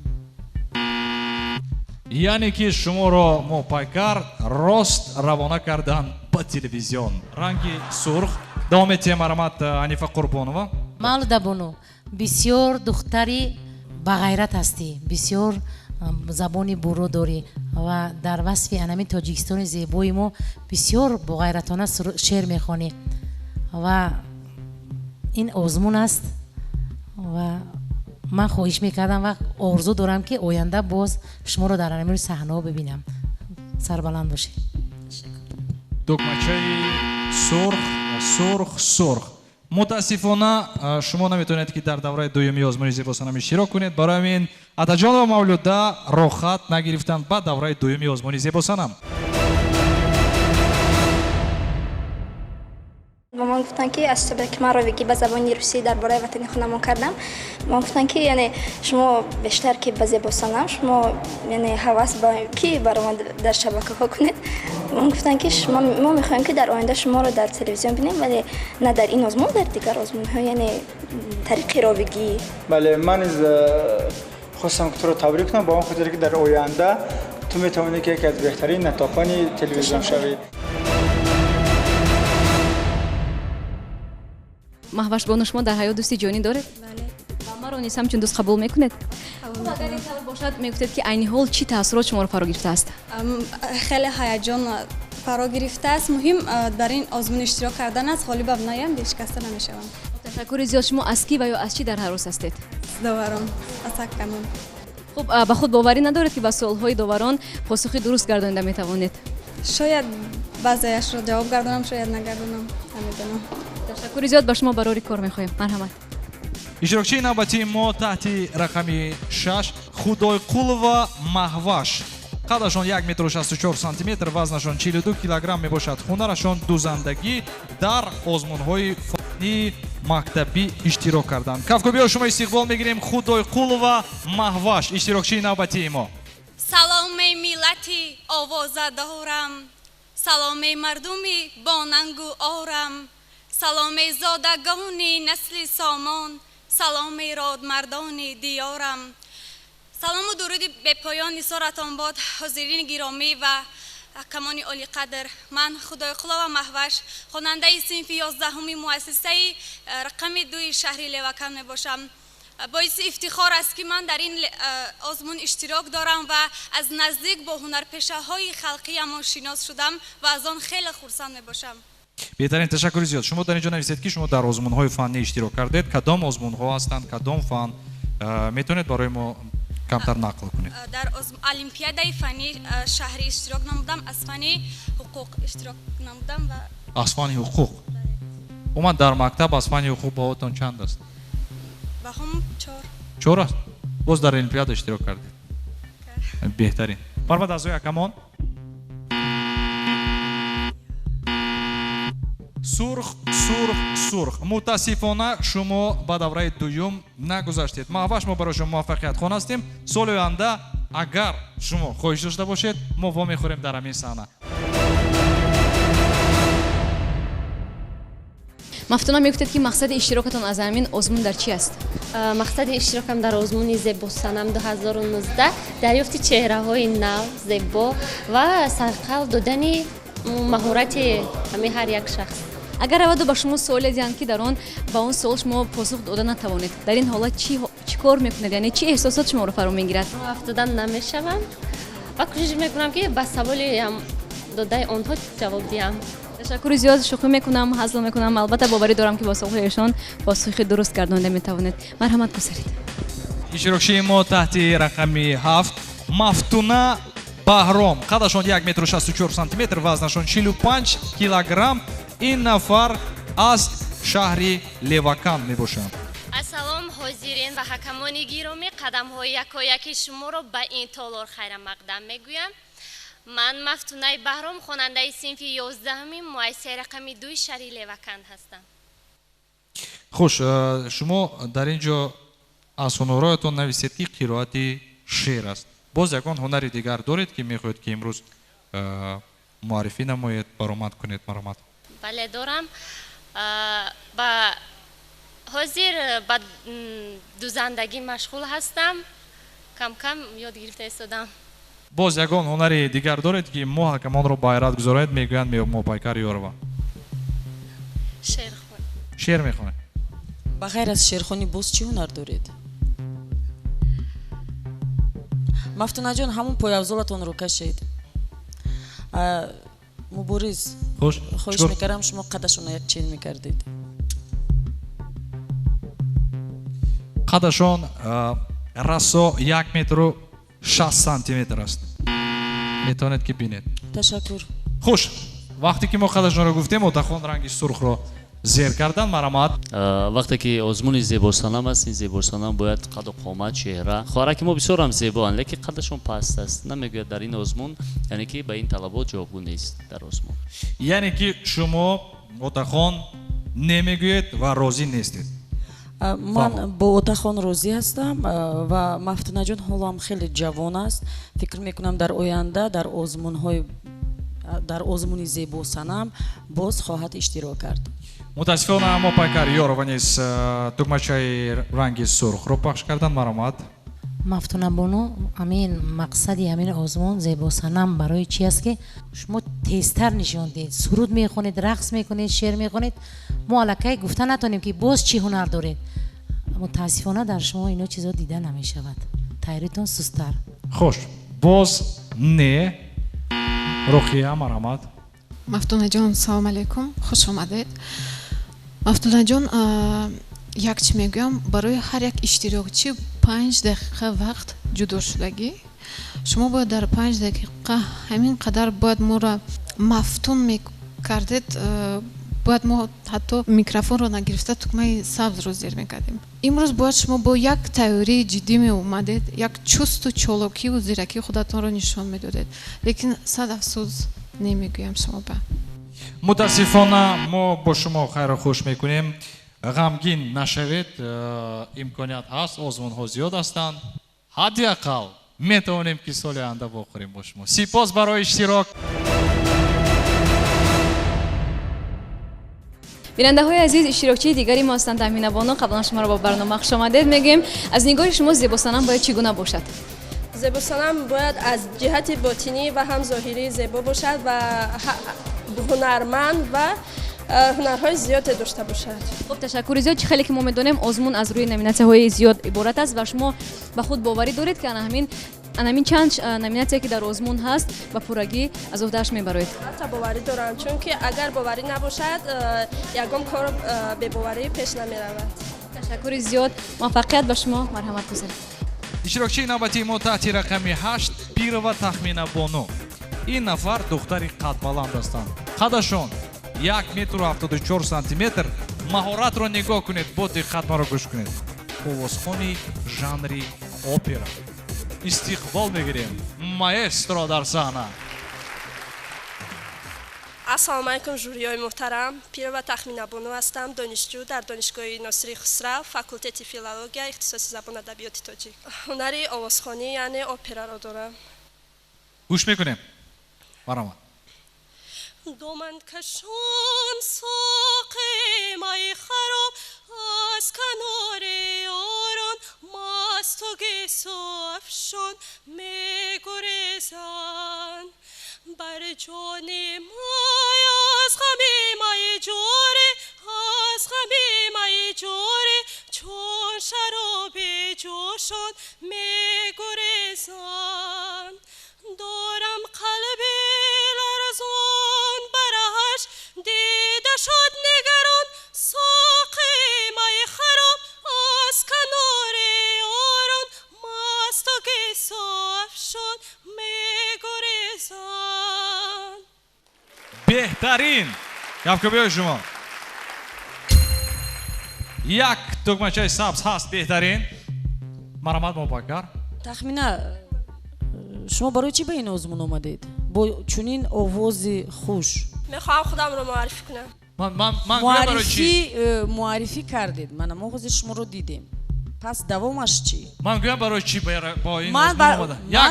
A: яъне ки шуморо мо пайкар рост равона карданд ба телевизион. ранги сурх. давом метиҳем. марҳамат Анифа Қурбонова.
G: мавлуда бону бисёр духтари бағайрат ҳастӣ, бисёр забони буро дорӣ ва дар васфи анами тоҷикистони зебои мо бисёр боғайратона шеър мехонӣ ва ин озмун аст ва ман хоҳиш мекардам ва орзу дорам ки оянда боз шуморо дар анамири саҳнаҳо бибинам. сарбаланд бошед.
A: дукмачаи сурх сурх сурх. мутаассифона шумо наметавонед ки дар давраи дуюми озмуни зебосанамӣ иштирок кунед. барои ҳамин Атаҷонова Мавлюда рохат нагирифтанд ба давраи дуюми озмуни зебосанам.
D: با من گفتن که از صبح که من رویگی به زبان روسی درباره وطن خودمون کردم، من گفتن که یعنی شما بیشتر که به زبان شما یعنی حواس با کی برای من در شبکه ها کنید. من گفتن که ما میخوایم که در آینده شما رو در تلویزیون ببینیم ولی نه در این آزمون، در دیگر آزمون ها، یعنی طریق رویگی.
I: بله من خواستم که تو رو تبریک کنم با اون خاطر که در آینده تو میتونی که یکی از بهترین نطاقان تلویزیون شوی.
B: маҳваш бону шумо дар ҳаёт дӯсти ҷонӣ доред?
K: бале.
B: ва маро низ ҳамчун дӯст қабул мекунед? агар ин тавр бошад мегуфтед ки айни ҳол чӣ таъссурот шуморо фаро гирифтааст?
M: خیلی هیجان فرا گرفته است. مهم در این آزمون اشتراک کردن است. غالب نایم شکسته نمیشوم.
B: تشکر زیاد. شما از کی و یا از چی در هراس هستید؟
M: داوران از حکمان.
B: خب به خود باوری ندارید که با سوالهای داوران پاسخی درست گردانیده میتوانید؟
M: شاید بعضیش رو جواب گردانم، شاید نگردانم. نمیدونم.
B: تشکر زیاد. به شما برای کار میخوایم. مرحمت.
A: ишрокчии навбати мо таҳти рақами 6 Худойқулова Маҳваш. қадашон 1 метр 64 сантиметр, вазнашон 42 килограмм мебошад. Хунарашон дузандагӣ дар озмунҳои фанӣ мактаби иштирок карданд. Кавкобиё шумо истиқбол мегирем. Худойқулова Маҳваш, иштирокчии навбатии мо.
N: саломе миллати овозадорам, саломе мардуми бонангу орам, саломе зодагони насли сомон, саломе родмардони диёрам. салому дуруди бепоён нисоратон бод ҳозирини гиромӣ ва ҳакамони олиқадр. Ман Худойқулова Маҳваш, хонандаи синфи 11-уми муассисаи рақами 2 шаҳри Левакан мебошам. боиси ифтихор аст ки ман дар ин озмун иштирок дорам ва аз наздик бо ҳунарпешаҳои халқиамон шинос шудам ва аз он хеле хурсанд мебошам.
A: беҳтарин, ташаккури зиёд. Шумо дар инҷо нависед ки шумо дар озмунҳои фанӣ иштирок кардед. Кадом озмунҳо ҳастанд, кадом фан метавонед барои мо камтар нақл кунед?
N: дар олимпиадаи фани шаҳрӣ иштирок намудам, аз фани ҳуқуқ иштирок намудам ва
A: аз фани ҳуқуқ. Умад дар мактаб аз фани ҳуқуқ баҳотон чанд аст?
N: баҳом 4.
A: 4 аст. Боз дар олимпиада иштирок кардед. беҳтарин. Барвад азои акамон. сурх, сурх, сурх. Мутаассифона шумо ба давраи дуюм нагузаштед. Маҳваш мо барои шумо муваффақиятхон ҳастем. соли оянда агар шумо хоҳиш дошта бошед, мо во мехӯрем дар ҳамин саҳна.
B: мафтуна мегуфтед ки мақсади иштирокатон аз ҳамин озмун дар чи аст?
O: мақсади иштирокам дар озмуни зебосанам 2019 дарёфти чеҳраҳои нав, зебо ва сарқал додани маҳорати ҳамаи ҳар як шахс.
B: агар раваду ба шумо суоле диҳанд ки дар он ба он суол шумо посух дода натавонед, дар ин ҳолат чӣ кор мекунед? яъне чӣ эҳсосот шуморо фаро мегирад?
O: афтодан намешавам ва кӯшиш мекунам ки ба саволи додаи онҳо ҷавоб диҳам.
B: ташаккури зиёд. шӯхӣ мекунам, ҳазл мекунам. албатта боварӣ дорам ки бо суолҳояшон посухи дуруст гардонида метавонед. марҳамат гузаред.
A: иштирокчии мо таҳти рақами 7 Мафтуна Баҳром, қадашон 1 метр 64 сантиметр, вазнашон 45 килограмм. ин нафар аз шаҳри Левакан мебошанд.
P: ассалом ҳозирин ва ҳакамони гиромӣ, қадамҳои якояки шуморо ба ин толор хайра мақдам мегӯям. ман Мафтунаи Баҳром, хонандаи синфи 11-уми муассисаи рақами 2 шаҳри Левакан ҳастам.
A: хуш, шумо дар ин ҷо аз ҳунарҳоятон нависед ки қироати шеър аст. боз ягон ҳунари дигар доред ки мехоҳед ки имрӯз муаррифӣ намоед, баромад кунед? марҳамат.
P: бале дорам. ба ҳозир ба дузандагӣ машғул ҳастам. кам кам ёд гирифта истодам.
A: боз ягон ҳунари дигар доред ки мо ҳакамонро ба ҳайрат гузароед? мегӯянд мопайкари ёрова. шеър мехонед.
F: ба ғайр аз шеърхонӣ боз чӣ ҳунар доред? мафтунаҷон, ҳамон появзолатонро кашед. мубориз, хоҳиш мекардам шумо қадашона якчен мекардед.
A: қадашон расо 1 метру 60 сантиметр аст. метавонед ки бинед.
F: ташаккур.
A: хуш, вақте ки мо қадашонро гуфтем, отахон ранги сурхро зер кардан. марҳамат.
E: вақте ки озмуни зебосанам аст, ин зебосанам бояд қаду қомат, чеҳра, хоҳараки мо бисёрам зебоанд, лекин қадашон паст аст. намегӯяд дар ин озмун, яъне ки ба ин талабот ҷавобгӯ нест дар озмун.
A: яъне ки шумо отахон немегӯед ва розӣ нестед?
F: ман бо отахон розӣ ҳастам ва мафтунаҷон ҳолам хеле ҷавон аст. фикр мекунам дар оянда дар озмуни зебосанам боз хоҳад иштирок кард.
A: мутаассифона мо пайкари ёрова низ тугмачаи ранги сурхро пахш кардан. марҳамат.
G: мафтуна бону, ҳамин мақсади ҳамин озмун зебосанам барои чи аст ки шумо тезтар нишон диҳед, суруд мехонед, рақс мекунед, шеър мехонед. мо аллакай гуфта натонем ки боз чӣ ҳунар доред. мутаассифона дар шумо ино чизо дида намешавад. тайритон сусттар.
A: хуш, боз не. рухия, марҳамат.
H: мафтунаҷон, салому алайкум, хуш омадед. мафтунаҷон, як чӣ мегӯям, барои ҳар як иштирокчӣ 5 дақиқа вақт ҷудошудагӣ. шумо бояд дар 5 дақиқа ҳамин қадар бояд моро мафтун мекардед باید ما حتی میکروفون رو نگرفته تکمه سبز رو زیر میکردیم. امروز باید شما با یک تئوری جدی می اومدید، یک چست و چالاکی و زیرکی خودتون رو نشون میدادید، لیکن صد افسوس نمیگویم شما به
A: متاسفانه ما با شما خیر و خوش میکنیم. غمگین نشوید، امکانیت هست، آزمون ها زیاد هستند، حداقل میتونیم که سال آینده بخوریم با شما. سپاس برای اشتراک.
B: بیننده های عزیز، اشتراکچی دیگری ما هستند. تامین بانو، قبلا شما را با برنامه خوش آمدید میگیم. از نگاه شما زیبا صنم باید چگونه باشد؟
Q: زیبا صنم باید از جهت باطنی و هم ظاهری زیبا باشد و هنرمند و هنرهای زیاد داشته باشد.
B: خب تشکر زیاد. خیلی که ما میدونیم آزمون از روی نامیناسیون های زیاد عبارت است و شما به خود باوری دارید که همین چند نامیناسیون که در آزمون هست و پورگی از عهده‌اش میبرید؟
Q: البته باوری دارم، چون که اگر باوری نباشد یگام کار به باوری پیش نمیرود.
B: تشکر زیاد. موفقیت به شما. مرحمت گذارم.
A: اشتراکچی نوبتی ما تحت رقمی 8 پیر و تخمین بانو. این نفر دختری قد بلند هستند. قدشون 1 متر و 74 سانتیمتر. مهارت رو نگاه کنید، با دقت ما رو گوش کنید. آوازخوانی ژانری اپرا. استقبال میگیریم ماestro در صحنه.
Q: السلام علیکم جوریای محترم. پیر و تخمین بانو هستم. دانشجو در دانشگاه ناصری خسرو، فاکولته فیلولوژیا، اختصاص زبان ادبیات تاجیک. هنری آوازخوانی یعنی اپرا را دارم.
A: گوش میکنیم. برام.
Q: دومن کشان ساقی مای خراب از کنار یاران مست و گیسافشان میگریزند بر جان مای از غمی مای جوری از غمی مای جوری چون شراب جوشان میگریزند دارم قلبی لرزان برهش دیده شد نگران ساقی مای خراب از کنار یاران مست و گیسافشان میگریزند.
A: بهترین گفت بیای شما یک دکمه‌چه سبز هست. بهترین مرحمت موفق‌گر.
F: تخمینه شما برای چی به این آزمون اومدید؟ با چنین آوازی خوش
Q: میخوام خودم رو معرفی کنم.
F: معرفی کردید. من آواز شما رو دیدیم. پس دوامش چی؟
A: من گویم برای چی با این
F: من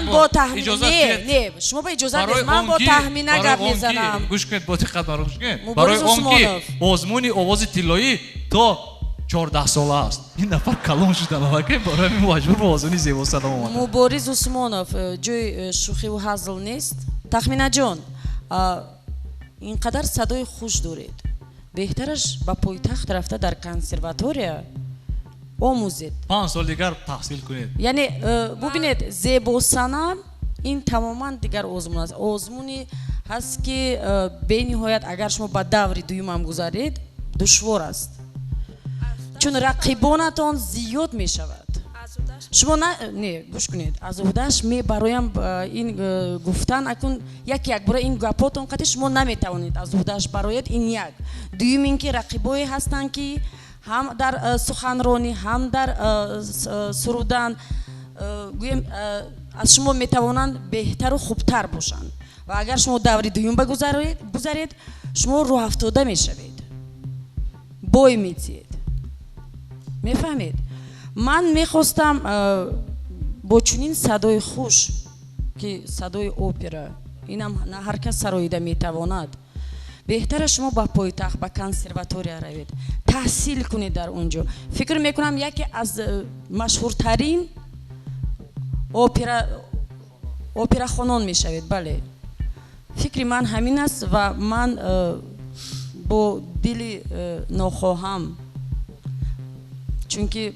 F: با تخمین نه شما با اجازه بدید من با تخمینه گپ میزنم.
A: گوش کنید با دقت برای گوش کنید. برای اون که آزمونی آواز طلایی تو 14 ساله است. این نفر کلان شده واقعا برای من مجبور به آزمون زیبا صدام اومد.
F: مبارز عثمانов جای شوخی و هزل نیست. تخمینه جان اینقدر صدای خوش دارید. بهترش با پایتخت رفته در کنسرواتوریا آموزید.
A: 5 سال دیگر تحصیل کنید.
F: یعنی ببینید زیبا صنم این تماما دیگر آزمون است. آزمونی هست که به نهایت اگر شما با دوری دوم هم گذارید دشوار است. چون رقیبانتان زیاد می شود. شما نه گوش کنید. از عهده‌اش می برایم این گفتن اکنون یک بار این گپاتون قطعی شما نمی توانید از عهده‌اش برایت این یک. دوم اینکه رقیبایی هستند که هم در سخنرانی هم در سرودن گویم از شما می توانند بهتر و خوبتر باشند و اگر شما دوری دوم بگذارید شما رو افتاده می شوید. بوی می تید. میفهمید؟ من میخواستم با چنین صدای خوش که صدای اپرا اینم نه هر کس سراییده میتواند بهتره شما با پایتخت با کنسرواتوریا روید تحصیل کنید در اونجا. فکر میکنم یکی از مشهورترین اپرا خوانان میشوید. بله فکر من همین است و من با دل ناخواهم چون که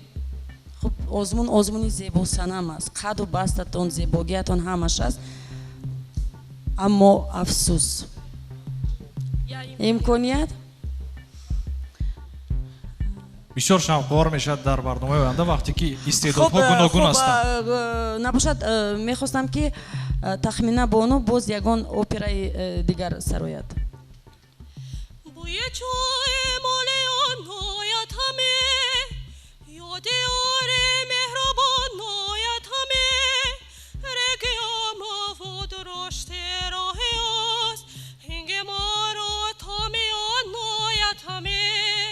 F: خب آزمونی زیبا صنم است. قد و بستتون زیباگیتون همش است. اما افسوس امکانیت
A: بسیار شوق‌آور میشد در برنامه آینده وقتی که استعدادها گوناگون هستند.
F: نباشد میخواستم که تخمینه بانو باز یگان اپرای دیگر سرایت.
R: توی چای مال آنایت همه یاد آره مهربان نایت همه رگم و درشت راه است هنگ ما را تامی آنایت همه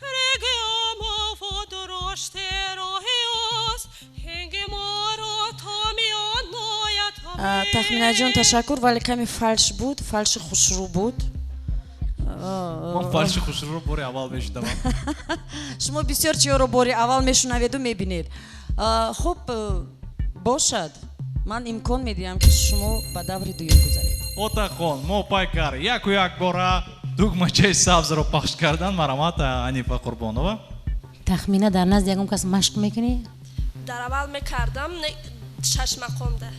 R: رگم و درشت راه است هنگ ما را تامی آنایت همه.
F: تخمینه جان تشکر ولی کمی فلش بود فلش خوشرو بود
A: من فالش خوشرو باری اول میشنوم
F: شما بسیار چیزا رو باری اول میشنوید و میبینید خب باشد من امکان میدیم که شما به دور دویم گذارید
A: отахон мопайкар яку як бора дугмачаи сабзро пахш кардан марамат анифа қурбонова
G: تخمینه در نزد یکم کس مشق میکنی؟
Q: در اول میکردم شش مقامده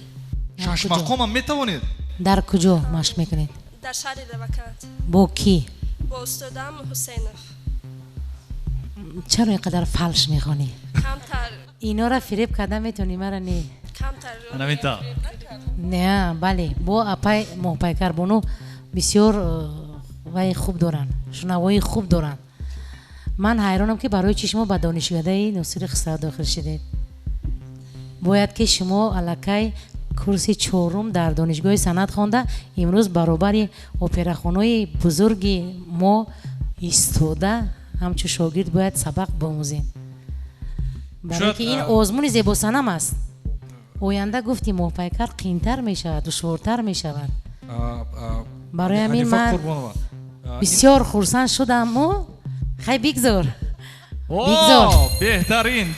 A: شش مقام هم میتوانید؟
G: در کجا مشق میکنید؟
Q: در شهر روکند
G: با کی؟
Q: با استادم حسینف
G: چرا اینقدر فلش میخوانی؟
Q: کمتر
G: اینا را فریب کردن میتونی مرا نه؟
Q: کمتر
G: نه بله با اپای محپایکر بونو بسیار وای خوب دارن شنوایی خوب دارن من حیرانم که برای چی شما به دانشکده ناصر خسرو داخل شدید باید که شما الکی کورس چهارم در دانشگاه صنعت خوانده امروز برابر اپراخانه‌های بزرگ ما ایستاده همچون شاگرد باید سبق بآموزین برای که این آزمون زیبا صنم است آینده گفتی محپایکر قینتر می شود دشوارتر می شود برای همین من بسیار خرسند شدم و خیلی بگذار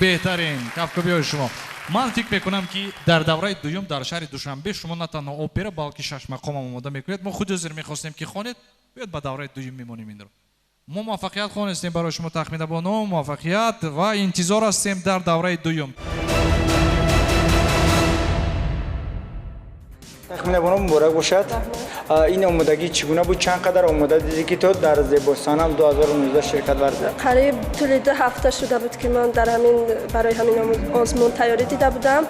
A: بهترین کافکابی شما من فکر میکنم که در دوره دوم در شهر دوشنبه شما نه تنها اپرا بلکه شش مقام آماده میکنید ما خود زیر میخواستیم که خوانید بیاد به دوره دوم میمونیم این رو ما موفقیت خوانستیم برای شما تخمینه بانو موفقیت و انتظار هستیم در دوره دوم
I: تخمینه بانو مبارک باشد این آمادگی چگونه بود چند قدر آماده دیدی که تو در زیبا صنم 2019 شرکت ورزید
Q: قریب طول 2 هفته شده بود که من در برای همین آزمون تیاری دیده بودم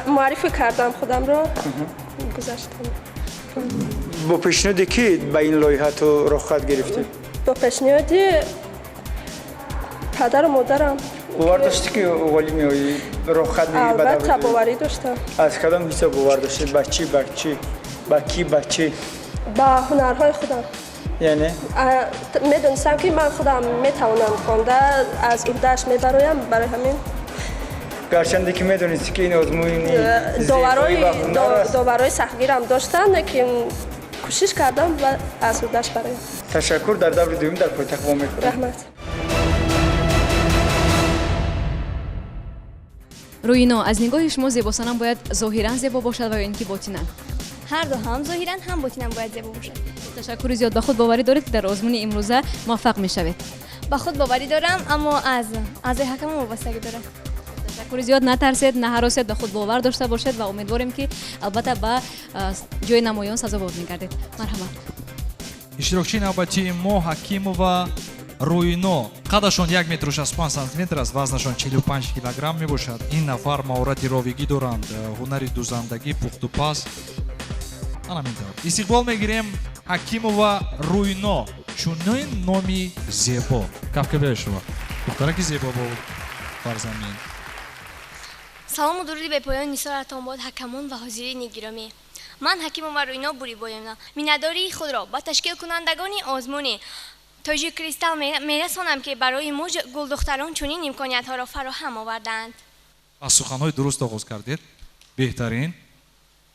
Q: معرفی کردم خودم رو گذاشتم
I: با پیشنهادی که به این لایحه تو رخصت گرفتی
Q: با پیشنهادی پدر و مادرم
I: باور داشتی که اولی میایی رخصت میگیری بعد
Q: البته باوری داشتم
I: از کدام حساب باور داشتی بچی
Q: با هنرهای خودم
I: یعنی
Q: میدونستم که من خودم میتوانم خوانده از اردش میبرایم برای همین
I: گرچنده که میدونستی که این آزمون
Q: داورای سختگیرم داشتن لیکن کوشش کردم و از اردش برایم
I: تشکر در دور دوم در پایتخت وام میکنم
Q: رحمت
B: روینا از نگاه شما زیبا صنم باید ظاهرا زیبا باشد و یا اینکه باطنا
K: هر دو هم ظاهرا هم باطنا باید زیبا باشد
B: تشکر زیاد به خود باوری دارید که در آزمون امروزه موفق میشوید
K: به خود باوری دارم اما از حکم وابستگی داره
B: تشکر زیاد نترسید نه هراسید به خود باور داشته باشید و امیدواریم که البته به جای نمایان سزاوار میگردید مرحبا
A: اشتراکچی نوبتی ما حکیمова روینا قدشان 1 متر و 65 سانتیمتر است وزنشان 45 کیلوگرم می باشد این نفر مهارت راویگی دارند هنری دوزندگی پخت و پز همینطور استقبال میگیریم حکیمова روینا چونین نامی زیبا کافکابی شما دخترکی زیبا بود فرزندین
S: سلام و درودی به پایان نثارتان باد حکمان و حاضرین گرامی من حکیمova روینا بوریبایم مینداری خود را با تشکیل کنندگان آزمون تاجیک کریستال میرسانم که برای موج گل دختران چنین امکانیت ها را فراهم آوردند.
A: از سخنهای درست آغاز کردید. بهترین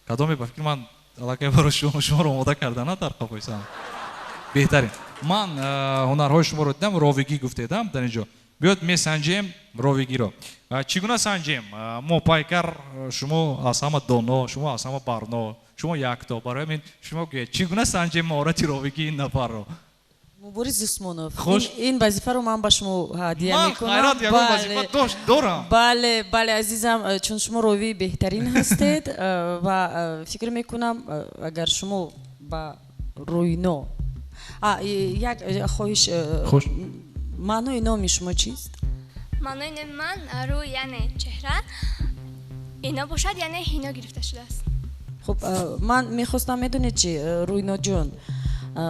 A: کدام به فکر من علاقه برای شما را آماده کردن در قفایسم. بهترین من هنرهای شما رو دیدم راویگی گفتیدم در اینجا بیاد میسنجیم راویگی را چگونه سنجیم محپایکر شما از همه دانا شما از همه برنا شما یکتا برای من شما چگونه سنجیم مهارت راویگی این نفر را
F: مبارز عثمانوف این وظیفه رو من به شما هدیه میکنم
A: من خیرات یکم وظیفه دارم
F: بله عزیزم چون شما راوی بهترین هستید و فکر میکنم اگر شما با روینا یک خواهش معنای نام شما چیست؟
S: معنای نام من روی یعنی چهره اینا باشد یعنی هینا گرفته شده است
F: خب من میخواستم میدونید چی روینا جون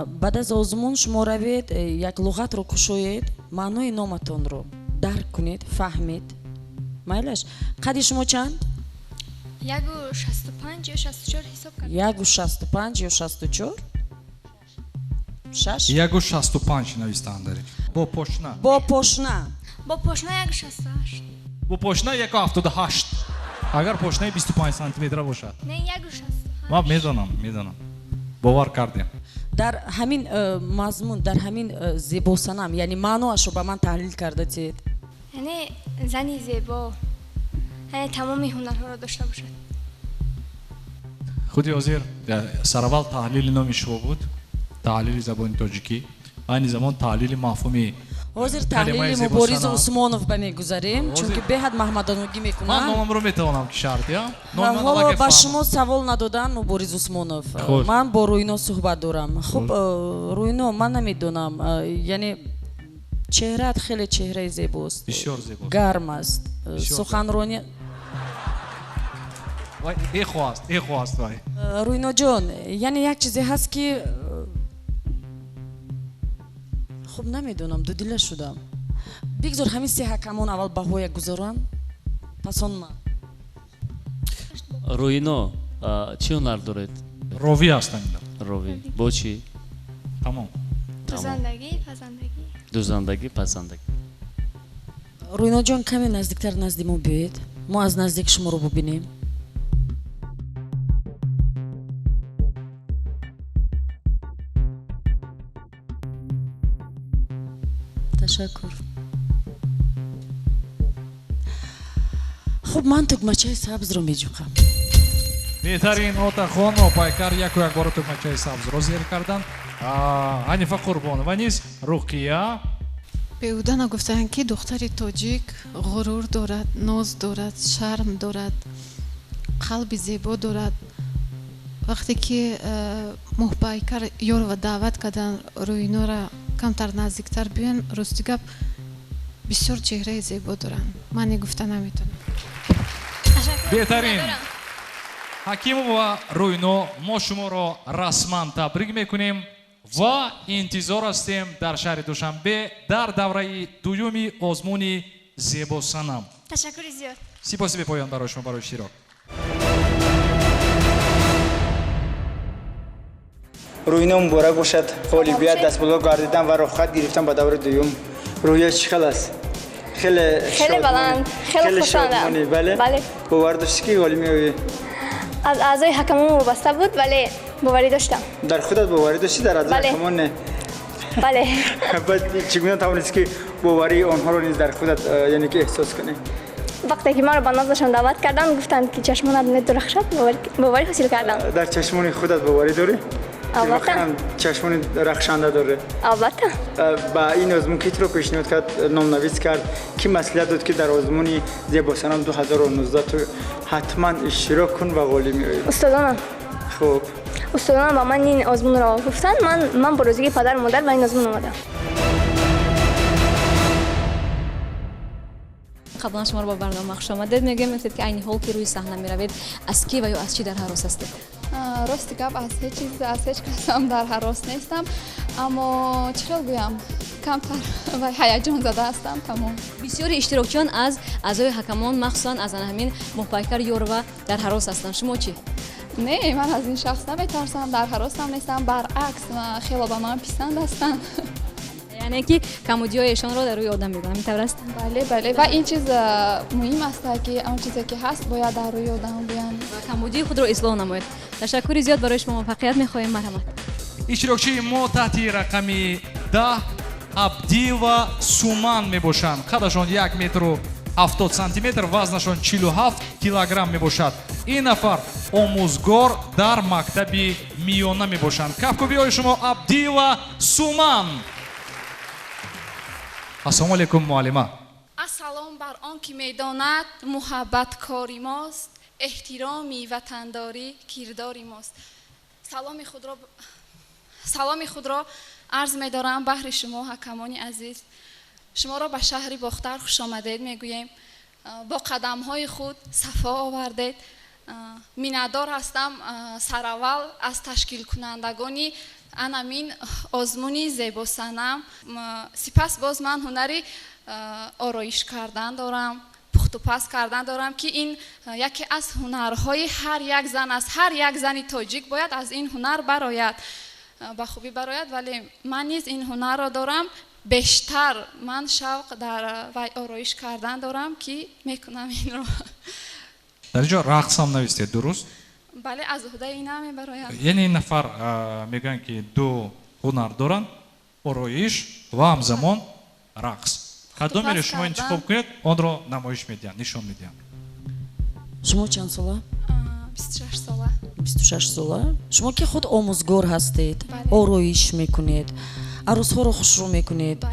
F: баъд аз озмун шумо равед як луғатро кушоед маънои номатонро дарк кунед фаҳмед майлаш қадди шумо чанд
S: 1.65 ё 64 ҳисоб кардам
F: 1.65 ё 64 6
A: 1.65 навистаанд даред бо пошна
F: бо пошна
S: бо пошна 1.68
A: бо пошна 1.78 агар пошнаи 25 сантиметра бошад
S: не 1.68
A: ман медонам бовар кардем
F: дар ҳамин мазмун дар ҳамин зебосанам яъни маъноашро ба ман таҳлил кардатед
S: яъне зани зебо яъне тамоми ҳунарҳоро дошта бошад
A: худи ҳозир сараввал таҳлили номи шумо буд таҳлили забони тоҷикӣ айни замон таҳлили мафҳуми
F: ҳозир таҳлили муборизу усмонов ба мегузарем чунки беҳад маҳмадоногӣ мекунам
A: ман номамро метавонам ки шарт я
F: ҳоло ба шумо савол надодан мубориз усмонов ман бо рӯйно суҳбат дорам хуб рӯйно ман намедонам яъне чеҳраат хеле чеҳраи зебост
A: бисёр зебо
F: гарм аст суханронӣ
A: эхо аст вай
F: рӯйноҷон яъне як чизе ҳаст ки хуб намедонам дудила шудам бигзор ҳамин се ҳакамон аввал баҳоя гузоранд пас он ман
E: рӯино чӣ ҳунар доред
A: ровӣ ҳастам
E: ровӣ бо чӣ
A: тамом
E: дузандагӣ пазандагӣ
F: рӯйноҷон каме наздиктар назди мо биёед мо аз наздик шуморо бубинем ташаккур хуб ман тугмачаи сабзро меҷуқам
A: беҳтарин отахонро пайкар яку як бора тугмачаи сабзро зер карданд ҳанифа қурбонова низ руқия
H: беҳуда нагуфтанд ки духтари тоҷик ғурур дорад ноз дорад шарм дорад қалби зебо дорад вақте ки муҳпайкар ёрва даъват кардан рӯйнора камтар наздиктар биён рости гап бисёр чеҳраи зебо доранд ман гуфта наметавонам
A: беҳтарин ҳакимова рӯйно мо шуморо расман табрик мекунем ва интизор ҳастем дар шаҳри душанбе дар давраи дуюми озмуни зебосанам
S: ташаккури зиёд
A: сипоси бепоён барои шумо барои иштирок
I: рӯйно муборак бошад ғолибият дастболо гардидан ва роҳхат гирифтан ба даври дуюм рӯҳият чӣ хел аст хеле
S: баланд хеле
I: шодмонӣ бале бовар дошти ки ғолиб меоӣ
S: аз аъзои ҳакамон вобаста буд вале боварӣ доштам
I: дар худат боварӣ дошти дар аъзои ҳакамон не
S: бале
I: баъд чӣ гуна тавонисти ки боварии онҳоро низ дар худат яъне ки эҳсос кунӣ
S: вақте ки маро ба назашон даъват карданд гуфтанд ки чашмонат медурахшад боварӣ ҳосил кардам
I: дар чашмони худат боварӣ дорӣ
S: албатта
I: чашмони рахшанда дорӣ
S: албатта
I: ба ин озмун китро пешниҳод кард номнавис кард ки маслиҳат дод ки дар озмуни зебосанам 2019 ту ҳатман иштирок кун ва ғолиб меоӣ
S: устодонам
I: хуб
S: устодонам ба ман ин озмунро гуфтанд ман бо розигии падару модар ба ин озмун омадам
B: қаблан шуморо ба барнома хуш омадед мегӯем мефтед ки айни ҳол ки рӯи саҳна меравед аз ки ва ё аз чӣ дар ҳарос ҳастед
T: рости гап аз ҳеҷ касам дар ҳарос нестам аммо чӣ хел гӯям камтар ва ҳаяҷон зада ҳастам тамом
B: бисёри иштирокчиён аз аъзои ҳакамон махсусан аз ҳамин муҳпайкар ёрва дар ҳарос ҳастанд шумо чӣ
T: не ман аз ин шахс наметарсам дар ҳаросам нестам баръакс хело ба ман писанд ҳастанд
B: яъне ки камудиҳояшонро дар рӯи одам мебинанд метавр аст
T: бале ва ин чиз муҳим аст ки он чизе ки ҳаст бояд дар рӯи одам биён
B: ва камудии худро ислоҳ намоед ташаккури зиёд барои шумо муваффақият мехоҳем марҳамат
A: иштирокчии мо таҳти рақами 10 абдиева суман мебошанд қадашон 1 метру 70 сантиметр вазнашон 47 килограмм мебошад ин нафар омӯзгор дар мактаби миёна мебошанд кафкубиҳои шумо абдиева суман ассалому алайкум муаллима
T: ассалом бар он ки медонад муҳаббат кори мост эҳтироми ватандорӣ кирдори мост саломи худро арз медорам баҳри шумо ҳакамони азиз шуморо ба шаҳри бохтар хушомадед мегӯем бо қадамҳои худ сафо овардед миннатдор ҳастам сараввал аз ташкилкунандагони анамин озмуни зебосанам сипас боз ман ҳунари ороиш кардан дорам пухтупас кардан дорам ки ин яке аз ҳунарҳои ҳар як зан аст. ҳар як зани тоҷик бояд аз ин ҳунар барояд, ба хубӣ барояд, вале ман низ ин ҳунарро дорам. бештар ман шавқ дар вай ороиш кардан дорам ки мекунам инро.
A: дар ҷо рақс ҳам навистед, дуруст?
T: бале, аз уҳдаи ина мебарояд.
A: яъне ин нафар мегӯянд ки ду ҳунар доранд, ороиш ва ҳамзамон рақс. кадомеро шумо интихоб кунед, онро намоиш медиҳанд, нишон медиҳанд.
F: шумо чанд сола?
T: 26 сола.
F: 26 сола. шумо ки худ омӯзгор ҳастед, ороиш мекунед, арӯзҳоро хушрӯ мекунед.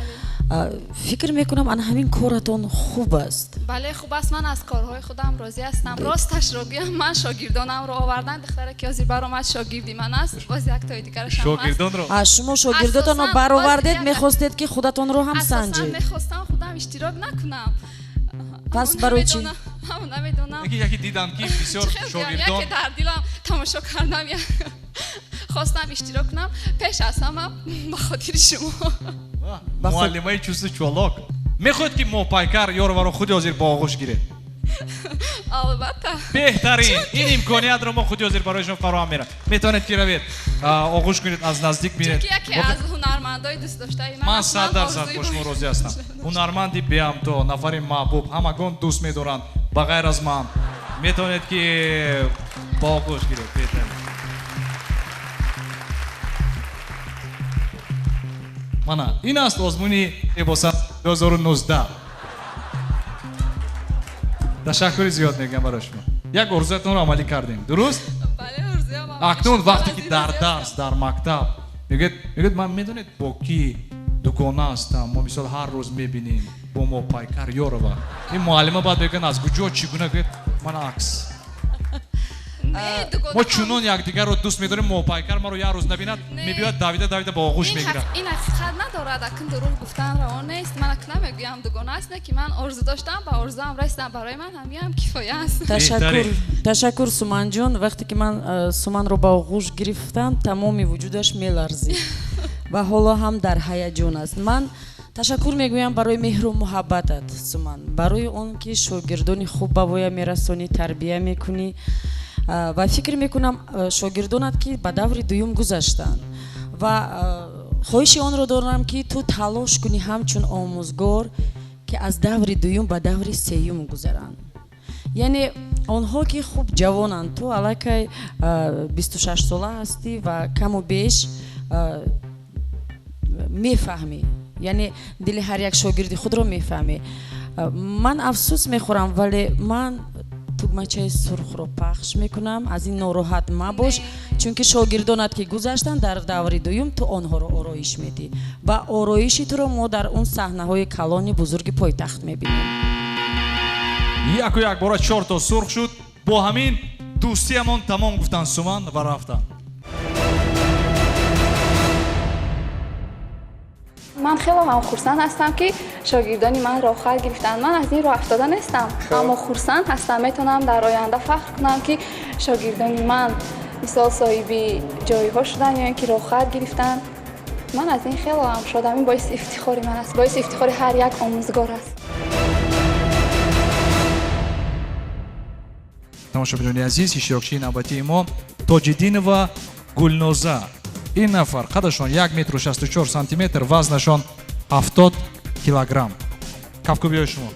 F: фикр мекунам ана ҳамин коратон хуб аст.
T: бале, хуб аст. ман аз корҳои худам розӣ ҳастам. росташро гӯям, ман шогирдонамро овардан, духтаре ки ҳозир баромад шогирди ман аст, боз як тои дигарашам аст.
A: шогирдонро
F: шумо шогирдотонро баровардед, мехостед ки худатонро ҳам санҷед.
T: асосан мехостам худам иштирок накунам.
F: пас барои чӣ?
T: намедонам.
A: яке дидам ки бисёр шогирдон
T: яке дар дилам тамошо кардам, хостам иштирок кунам. пеш аз ҳама ба хотири шумо.
A: муаллимаи чуstu чолок мехоҳед ки мопайкар ёрваро худи ҳозир ба оғӯш гиред?
T: албатта.
A: беҳтарин ин имкониятро мо худи ҳозир барои шумо фароҳам мерам. метавонед ки равед оғӯш кунед, аз наздик бинед.
T: чунки яке аз ҳунармандои дӯстдоштаи
A: ман 100% бо шумо розӣ ҳастам. ҳунарманди беҳамто, нафари маҳбуб, ҳамагон дӯст медоранд ба ғайр аз ман. метавонед ки ба оғӯш гиред. беҳтарин. мана ин аст озмуни зебосан 2019. ташаккури зиёд мегӯям барои шумо. як орзуятонро амалӣ кардем, дуруст?
T: бале, орзуям
A: акнун вақте ки дар дарс, дар мактаб мегӯед ман медонед бо ки дукона ҳастам, мо мисол ҳар рӯз мебинем бо мо пайкар ёрова. ин муаллима баъд мегӯяд аз куҷо чӣ гуна гӯед? ман акс. мо чунон якдигарро дӯст медорем, мопайкар маро як рӯз набинад, мебиёяд давида ба оғӯш мегирад.
T: ин ҳақиқат надорад, акн дурӯғ гуфтан равон нест. ман акн намегӯям дугона аст, не ки ман орзу доштам, ба орзуам расидам. барои ман ҳамиам кифоя аст.
F: ташаккур суманҷон. вақте ки ман суманро ба оғӯш гирифтам, тамоми вуҷудаш меларзид ва ҳоло ҳам дар ҳаяҷон аст. ман ташаккур мегӯям барои меҳру муҳаббатат суман, барои он ки шогирдони хуб ба воя мерасонӣ, тарбия мекунӣ. ва фикр мекунам шогирдонат ки ба даври дуюм гузаштанд ва хоҳиши онро дорам ки ту талош кунӣ ҳамчун омӯзгор ки аз даври дуюм ба даври сеюм гузаранд. яъне онҳо ки хуб ҷавонанд, ту аллакай 26 сола ҳастӣ ва каму беш мефаҳмӣ, яъне дили ҳар як шогирди худро мефаҳмӣ. ман афсӯс мехӯрам, вале ман тугмачаи сурхро пахш мекунам. аз ин нороҳат мабош, чунки шогирдонат ки гузаштанд дар даври дуюм, ту онҳоро ороиш медиҳ. ба ороиши туро мо дар он саҳнаҳои калони бузурги пойтахт мебинем.
A: яку як бора 4 то сурх шуд. бо ҳамин дӯстиамон тамом гуфтанд суман ва рафтанд.
T: ман хеле ҳам хурсанд ҳастам ки шогирдони ман роҳхат гирифтанд. ман аз ин роҳ афтода нестам, аммо хурсанд ҳастам. метавонам дар оянда фахр кунам ки шогирдони ман мисол соҳиби ҷойҳо шуданд ё ин ки роҳхат гирифтанд. ман аз ин хеле ҳам шодам. ин боиси ифтихори ман аст, боиси ифтихори ҳар як омӯзгор аст.
A: тамошобинони азиз, иштирокчии навбатии мо Тоҷиддинова Гулноза. ин нафар қадашон 1 метр 64 сантиметр, вазнашон 70 килограмм. кафкубиёи шумо.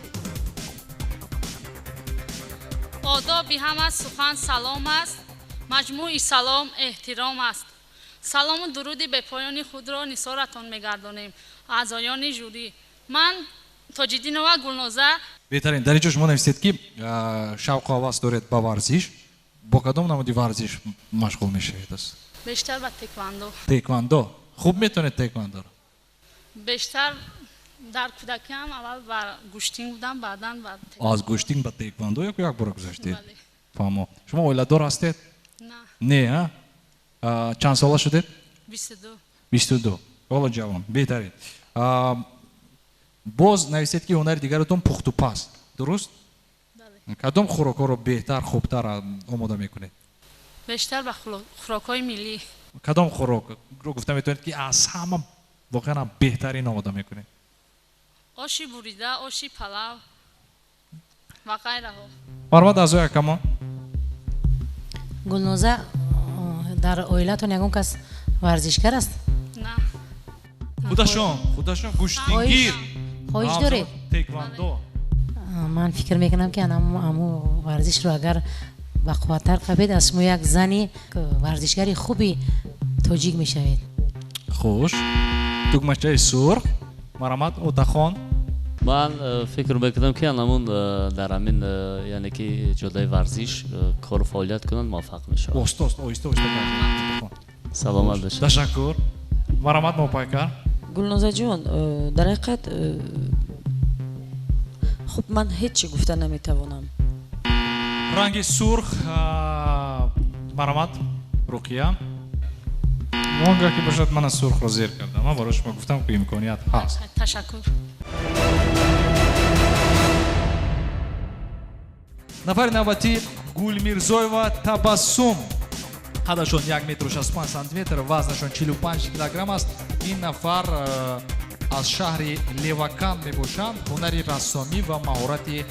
U: одоби ҳама сухан салом аст, маҷмӯи салом эҳтиром аст. салому дуруди бепоёни худро нисоратон мегардонем аъзоёни жюрӣ. ман Тоҷиддинова Гулноза.
A: беҳтарин, дар ин ҷо шумо нависед ки шавқу ҳавас доред ба варзиш. бо кадом намуди варзиш машғул мешавед?
U: бештар ба теквандо.
A: теквандо. хуб метавонед теквандоро?
U: бештар дар кӯдакиам аввал ба гӯштин будам, баъдан ба
A: аз гӯштин ба теквандо як бора гузаштед? фаҳмо. шумо оиладор ҳастед? не. чанд сола шудед?
U: 22.
A: 22. ҳоло ҷавон. беҳтарин. боз нависед ки ҳунари дигаратон пухту паст, дуруст? кадом хӯрокҳоро беҳтар, хубтар омода мекунед?
U: бештар ба хӯрокҳои миллӣ.
A: кадом хӯрокро гуфта метавонед ки аз ҳама воқеан беҳтарин омода мекунед?
U: оши бурида, оши палав ва ғайраҳо.
A: марҳамат аъзои ҳакамон.
G: гулноза дар оилатон ягон кас варзишгар аст?
U: На.
A: худашон гӯштингир,
G: хоҳиш доред?
A: теквондо.
G: ман фикр мекунам ки аму варзишро агар бақувваттар қабед аз шумо як зани варзишгари хуби тоҷик мешавед.
A: хуш, тугмачаи сурх. марҳамат отахон.
E: ман фикр мекунам ки анамун дар ҳамин яъне ки ҷодаи варзиш кору фаъолият кунанд муваффақ мешаванд.
A: оҳиста
E: саломат бошед.
A: ташаккур. марҳамат мопайкар.
F: гулнозаҷон дар ҳақиқат хуб ман ҳеҷ чӣ гуфта наметавонам.
A: ранги сурх. марҳамат руқия. он гар ки бошад ман сурхро зер кардам. ман барои шумо гуфтам ки имконият ҳаст.
U: ташаккур.
A: нафари навбатӣ гулмирзоева табассум. қадашон 1 метр 65 сантиметр, вазнашон 45 килограмм аст. ин нафар аз шаҳри Левакан мебошанд. ҳунари рассомӣ ва маҳорати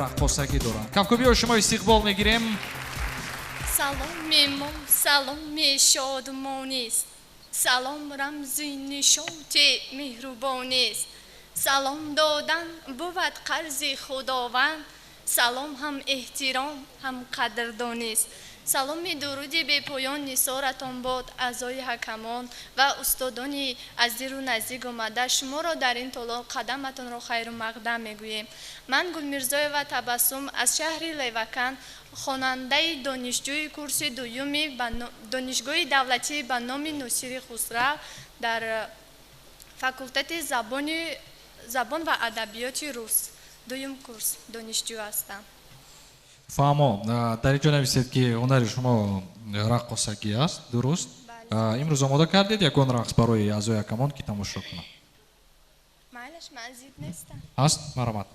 A: раққосагӣ доранд. кавкобиҳо шумо истиқбол мегирем.
N: саломи мо саломи шодмонист, салом рамзи нишоти меҳрубонист. салом додан буд қарзи худованд, салом ҳам эҳтиром ҳам қадрдонист. саломи дуруди бепоён нисоратон бод аъзои ҳакамон ва устодони аз диру наздик омада шуморо дар ин толор қадаматонро хайру мақдам мегӯем. ман гулмирзоева табассум аз шаҳри Левакан хонандаи донишҷӯи курси дуюми донишгоҳи давлатӣ ба номи Носири Хусрав дар факултати забон ва адабиёти рус дуюм курс донишҷӯ ҳастам.
A: фаҳмо, дар ин ҷо нависед ки ҳунари шумо раққосагӣ аст, дуруст? имрӯз омода кардед ягон рақс барои аъзои ҳакамон ки тамошо кунанд?
N: майлаш, ман зид нестам.
A: аст? марҳамат.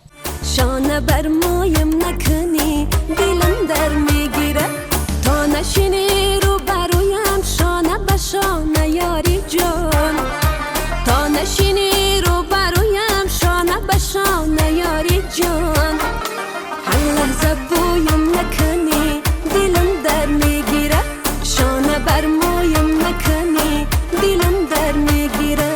C: شانه بر مویم نکنی دلم در میگیره تا نشینی رو برویم شانه به شانه یاری جان تا نشینی رو برویم شانه به شانه یاری جان هر لحظه بویم نکنی دلم در میگیره شانه بر مویم نکنی دلم در میگیره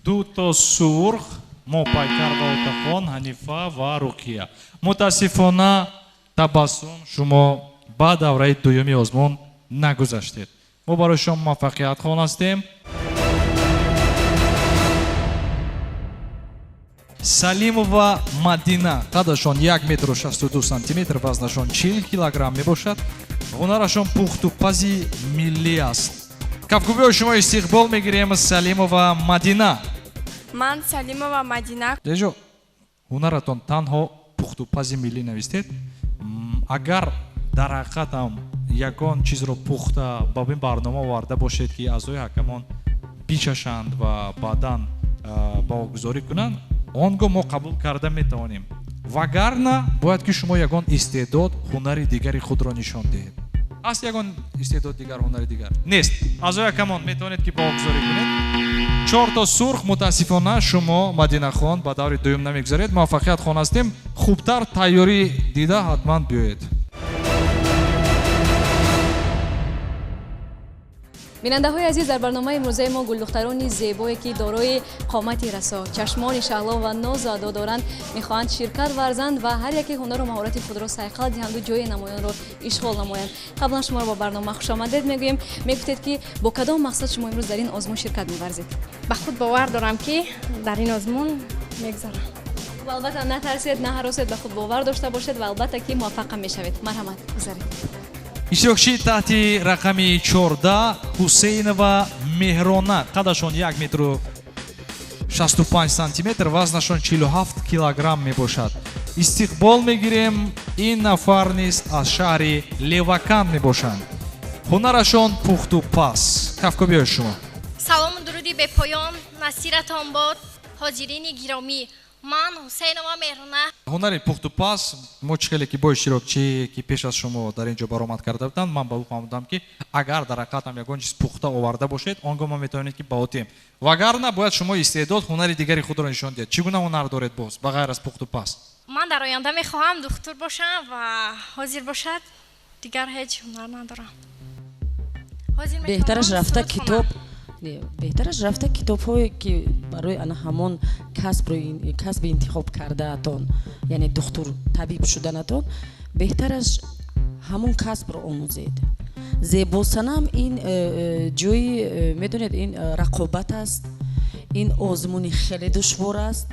A: дуто сурх, мопайкар ва отахон, ҳанифа ва руқия. мутаассифона табассум шумо ба давраи дуюми озмун нагузаштед. мо барои шумо муваффақиятхон ҳастем. салимова Мадина, қадашон 1 метр 62 сантиметр, вазнашон 40 килограмм мебошад. ҳунарашон пухтупази миллӣ аст. кавкубиҳои шумо истиқбол мегирем. Салимова Мадина.
V: ман Салимова Мадина.
A: дежо ҳунаратон танҳо пухтупази миллӣ навистед. агар дар ҳақиқатам ягон чизро пухта ба ин барнома оварда бошед ки аъзои ҳакамон бичашанд ва баъдан бовогузорӣ кунанд, он гоҳ мо қабул карда метавонем. вагарна бояд ки шумо ягон истеъдод, ҳунари дигари худро нишон диҳед. аст ягон истеъдод дигар, ҳунари дигар? нест. аъзои ҳакамон метавонед ки бовогузорӣ кунед. 4 то сурх. мутаассифона шумо Мадинахон ба даври дуюм намегузаред. муваффақиятхон ҳастем. хубтар тайёрӣ дида ҳатман биёед.
B: бинандаҳои азиз, дар барномаи имрӯзаи мо гулдухтарони зебое ки дорои қомати расо, чашмони шаҳло ва нозу адо доранд мехоҳанд ширкат варзанд ва ҳар яке ҳунару маҳорати худро сайқал диҳанду ҷои намоёнро ишғол намоянд. қаблан шуморо ба барнома хушомадед мегӯем. мегуфтед ки бо кадом мақсад шумо имрӯз дар ин озмун ширкат меварзед?
K: ба худ бовар дорам ки дар ин озмун мегузарам.
B: албатта натарсед, наҳаросед, ба худ бовар дошта бошед ва албатта ки муваффақам мешавед. марҳамат, гузаред.
A: иштирокчии таҳти рақами 14 Ҳусейнова Меҳрона, қадашон 1 метр 65 сантиметр, вазнашон 47 килограмм мебошад. Истиқбол мегирем, ин нафар низ аз шаҳри Левакан мебошанд. ҳунарашон пухту пас. Кафко биёед шумо.
P: салому дуруди бепоён насиратон бод ҳозирини гиромӣ. ман ҳусейнова меҳрона.
A: ҳунари пухту пас мо чӣ хеле ки бо иштирокчие ки пеш аз шумо дар ин ҷо баромад карда буданд, ман ба ӯ фаҳмидам ки агар дар ҳақиқатам ягон чиз пухта оварда бошед, он гоҳ ман метавонед ки ба отем. Вагарна бояд шумо истеъдод ҳунари дигари худро нишон диҳед. Чӣ гуна ҳунар доред боз ба ғайр аз пухту пас?
P: ман дар оянда мехоҳам духтур бошам ва ҳозир бошад дигар ҳеҷ ҳунар надорам.
F: беҳтараш рафта китоб беҳтараш рафта китобҳое ки барои ана ҳамон касби интихоб кардаатон, яъне духтур табиб шуданатон, беҳтараш ҳамон касбро омӯзед. зебосанам ин ҷои медонед, ин рақобат аст, ин озмуни хеле душвор аст.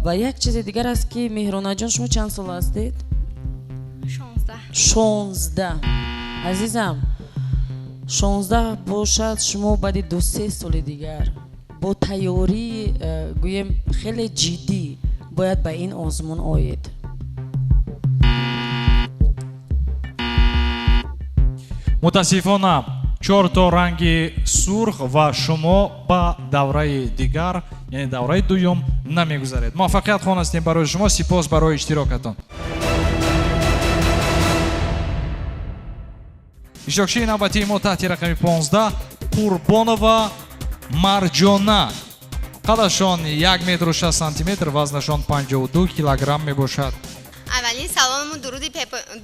F: ва як чизи дигар аст ки меҳронаҷон, шумо чанд сол ҳастед? 16. азизам, 16 бошад, шумо баъди 2-3 соли дигар бо тайёрии гӯем хеле ҷиддӣ бояд ба ин озмун оед.
A: мутаассифона 4 то ранги сурх ва шумо ба давраи дигар, яъне давраи дуюм намегузаред. муваффақият хон ҳастем барои шумо. сипос барои иштирокатон. иштирокчии навбатии мо таҳти рақами 15 Қурбонова Марҷона. қадашон 1 метр و 60 сантиметр, вазнашон 52 килограмм мебошад.
J: аввалин салому дуруди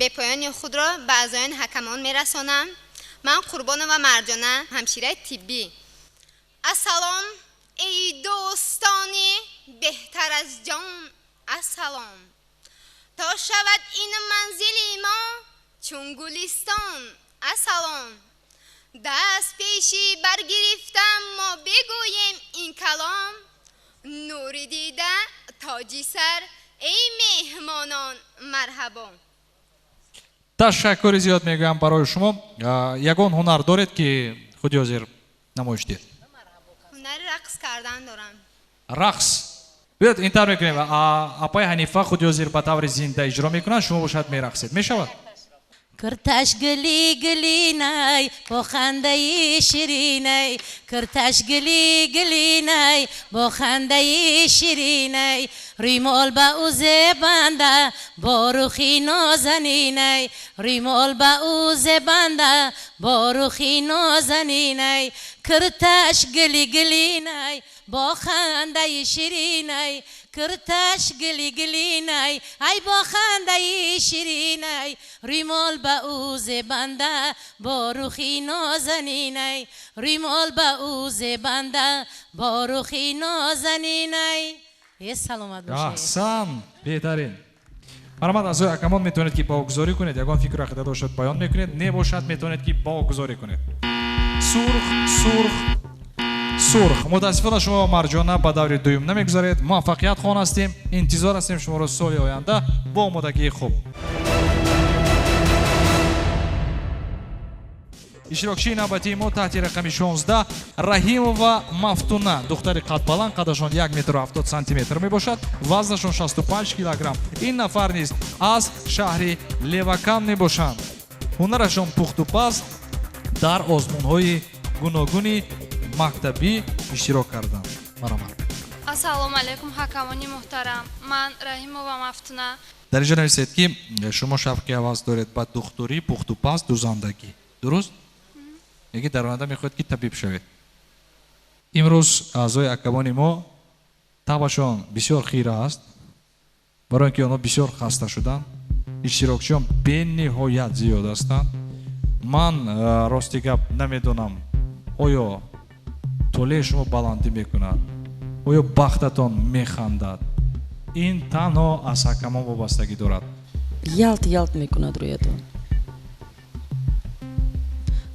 J: бепоёни худро ба аъзоёни ҳакамон мерасонам. ман Қурбонова Марҷона, ҳамшираи тиббӣ. ассалом эй дӯстони беҳтар аз ҷон, ассалом то шавад ин манзили мо чун гулистон. ассалом даст пеши баргирифтам мо бигӯем ин калом. нури дида тоҷи сар эй меҳмонон марҳабон.
A: ташаккури зиёд мегӯям барои шумо. ягон ҳунар доред ки худи ҳозир намоиш диҳед?
J: ҳунари рақс кардан дорам.
A: рақс биёд интар мекунем. апаи ҳанифа худи ҳозир ба таври зинда иҷро мекунанд, шумо бошад мерақсед. мешавад?
G: کرتش گلی گلی نای با خنده شیرینی کرتش گلی گلی نای با خنده شیرینی ریمال با اوز بنده با روخی نازنینی ریمال با اوز بنده با روخی نازنینی کرتش گلی گلی نای با خنده شیرینی کرتش گلی گلی نای ای با خنده شیرینی ریمال با اوز بنده با روخی نازنینی ریمال با اوز بنده با روخی نازنینی یه سلامت باشه.
A: احسن بهترین. مرحمت از ҳакамон метавонед ки боғгузорӣ кунед, ягон фикру ақида бошад баён мекунед, небошад метавонед ки боғгузорӣ кунед. сурх сурх сурх. мутаассифона шумо Марҷона ба даври дуюм намегузаред. муваффақият хон ҳастем. интизор ҳастем шуморо соли оянда бо омодагии хуб. иштирокчии навбатии мо таҳти рақами 16 Раҳимова Мафтуна, духтари қадбаланд, қадашон 1 метр و 70 сантиметр мебошад, вазнашон 65 килограмм. ин нафар низ аз шаҳри Левакан мебошанд. ҳунарашон пухту паст дар озмунҳои гуногуни мактабӣ иштирок карданд. марҳамат.
V: ассалому алайкум ҳакамони муҳтарам. ман Раҳимова Мафтуна.
A: дар инҷо нависед ки шумо шавқи ҳавас доред ба духтурӣ, пухту паст, дузандагӣ. дуруст? яке дар оянда мехоҳед ки табиб шавед. имрӯз аъзои ҳакамони мо табашон бисёр хира аст, барои ин ки онҳо бисёр хаста шуданд. иштирокчиён бениҳоят зиёд ҳастанд. ман рости гап намедонам оё толеи шумо баландӣ мекунад, оё бахтатон механдад. ин танҳо аз ҳакамон вобастагӣ дорад.
F: ялт ялт мекунад рӯятон.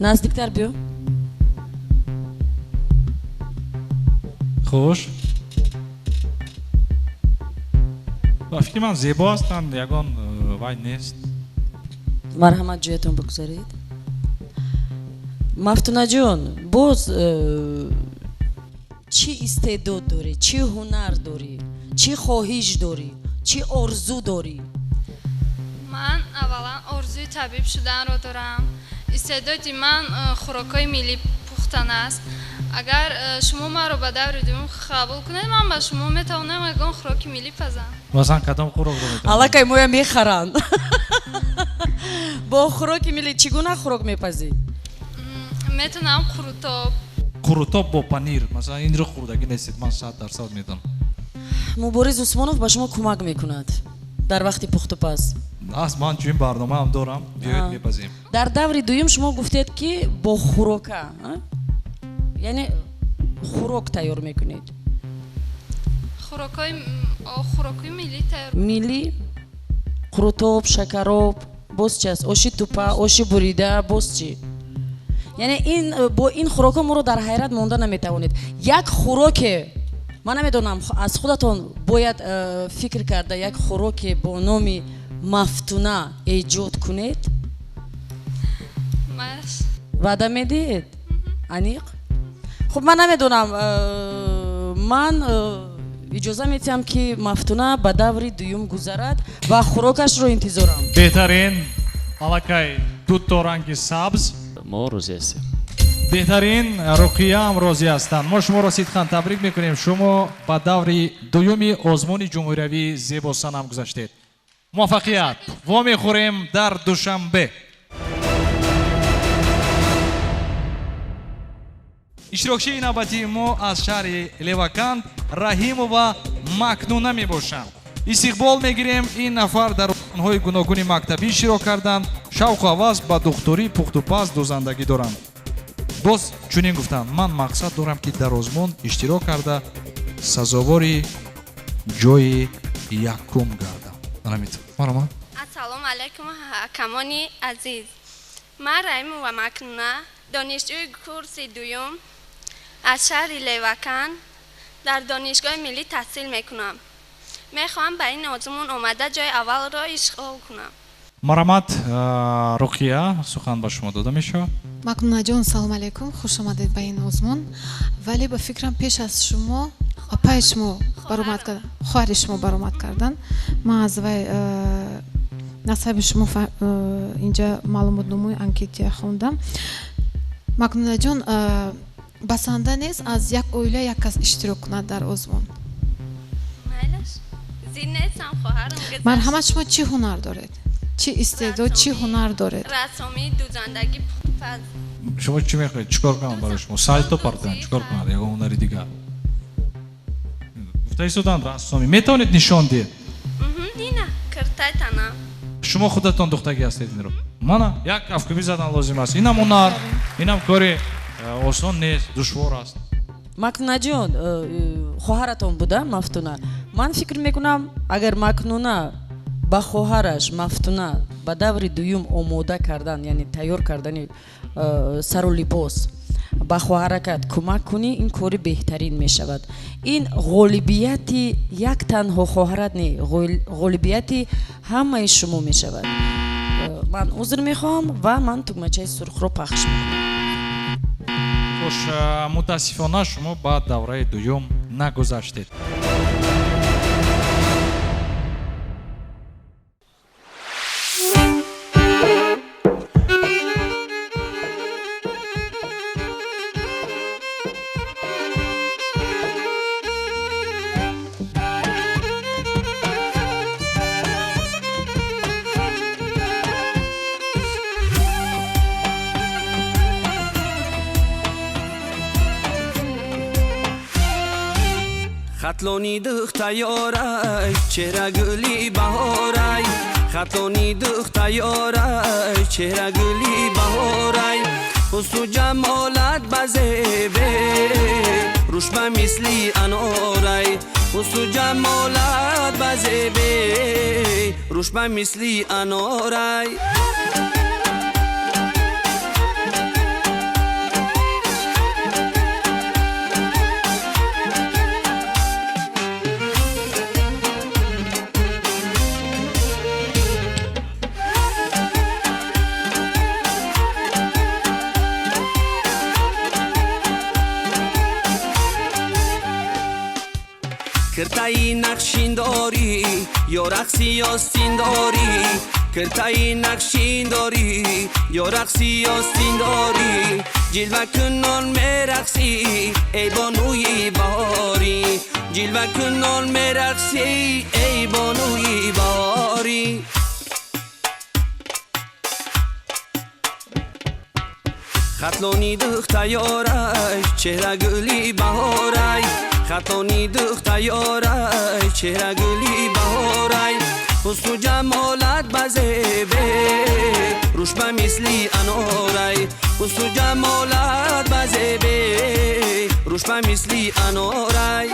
F: наздиктар биё.
A: хуш. ба фикри ман зебо ҳастанд, ягон вай нест.
F: марҳамат, ҷоятон бигузаред. мафтунаҷон, боз چی استعداد داری، چی هنر داری، چی خواهش داری، چی آرزو داری؟
V: من اولا آرزوی طبیب شدن را دارم. استعدادی من خوراکای ملی پختن است. اگر شما ما رو به دور دوم قبول کنید من به شما میتونم یگان خوراک ملی پزم.
A: مثلا کدام خوراک رو میتونم؟
F: حالا که مویا میخرن. با خوراک ملی چگونه خوراک میپزی؟
V: میتونم قروتاب.
A: قروتاب با پنیر. مثلا این رو خوردگی نیستید. من 100% میتونم.
F: مبارز عثمانوف به شما کمک میکند در وقت پخت و پز.
A: من چون برنامه هم دارم بیایید میپزیم.
F: در دور دوم شما گفتید که با خوراکه یعنی خوراک تیار میکنید.
V: خوراکای ملی تیار.
F: ملی قروتاب، شکراب، باز چی است؟ آشی توپه، آشی بریده، باز چی؟ یعنی این با این خوراکا ما رو در حیرت مانده نمیتوانید. یک خوراک من نمیدونم از خودتون باید فکر کرده یک خوراک با نام مفتونه ایجاد کنید. وعده میدید؟ انیق؟ خب من نمیدونم من اجازه میتیم که مفتونه به دور دوم گذرد و خوراکش رو انتظارم.
A: بهترین алакай دو رنگ سبز.
E: ما روزی هستیم.
A: بهترین رقیه هم راضی هستند. ما شما را سیدخان تبریک میکنیم. شما به دور دومی آزمون جمهوری زیبا سنم گذاشتید. موفقیت و میخوریم در دوشنبه. اشتراکچی نوبتی ما از شهر لیوکان راهیمова макнуна میباشند. استقبال میگیریم این نفر در آنهای گوناگون مکتبی اشتراک کردند. شوق و هوس با دختری پخت و پز دوزندگی دارند. باز چنین گفتند من مقصد دارم که در آزمون اشتراک کرده سزاواری جای یکم گردم. مرحبا.
V: السلام علیکم حکمانی عزیز. من راهیمова макнуна دانشجوی کورس دوم از شهر لیوکان در دانشگاه ملی تحصیل میکنم. میخوام به این آزمون اومده جای اول را اشغال کنم.
A: مرحمت رقیه سخن با شما داده میشه.
H: макнуна ҷон салом алейкум, хуш омадед ба ин озмун. вале ба фикрам пеш аз шумо апаи шумо баромад кардан, хоҳари шумо баромад кардан. ман аз вай насаби шумо инҷа маълумотномаи анкетия хондам. макнуна ҷон басанда нест аз як оила як кас иштирок кунад дар озмун. марҳамат, шумо чӣ ҳунар доред? چی استعداد، چی هنر دارید؟
V: رسامی، دوزندگی، پخت.
A: شما چی میخواید؟ چیکار کنم برای شما؟ سایت پارتن چیکار کنید؟ یا هنری دیگر؟ گفته ایستادن رسامی میتونید نشان دید؟
V: نه، کرتای تنم.
A: شما خودتون دختگی هستید این رو؟ من یک افکاری زدن لازم است. اینم هنر، اینم کاری آسان نیست، دشوار است.
F: макнуна ҷон хоҳаратон буда мафтуна. ман фикр мекунам агар макнуна ба хоҳараш мафтуна ба даври дуюм омода кардан, яъне тайёр кардани сару либос ба хоҳаракат кӯмак кунӣ, ин кори беҳтарин мешавад. ин ғолибияти як танҳо хоҳарат не, ғолибияти ҳамаи шумо мешавад. ман узр мехоҳам ва ман тугмачаи сурхро пахш мекунам.
A: خوش متاسفانه شما با دوره دوم نگذشتید.
D: خطلانی دخت یارای چهره گلی بهارای خطلانی دخت یارای چهره گلی بهارای حسن و جمالت بزیبه روشبه مثلی انارای حسن و جمالت بزیبه روشبه مثلی انارای کرتای نقشین داری یا رقصی یا سین داری کرتای نقشین داری یا رقصی یا سین داری جلوه کنان مرقصی ای بانوی بهاری جلوه کنان مرقصی ای بانوی بهاری خطلانی دختر یارای چهره گلی بهارای خطلانی دختر یارای چهره گلی بهارای حسن و جمالت بزیبه روش به مثلی انارای حسن و جمالت بزیبه روش به مثلی انارای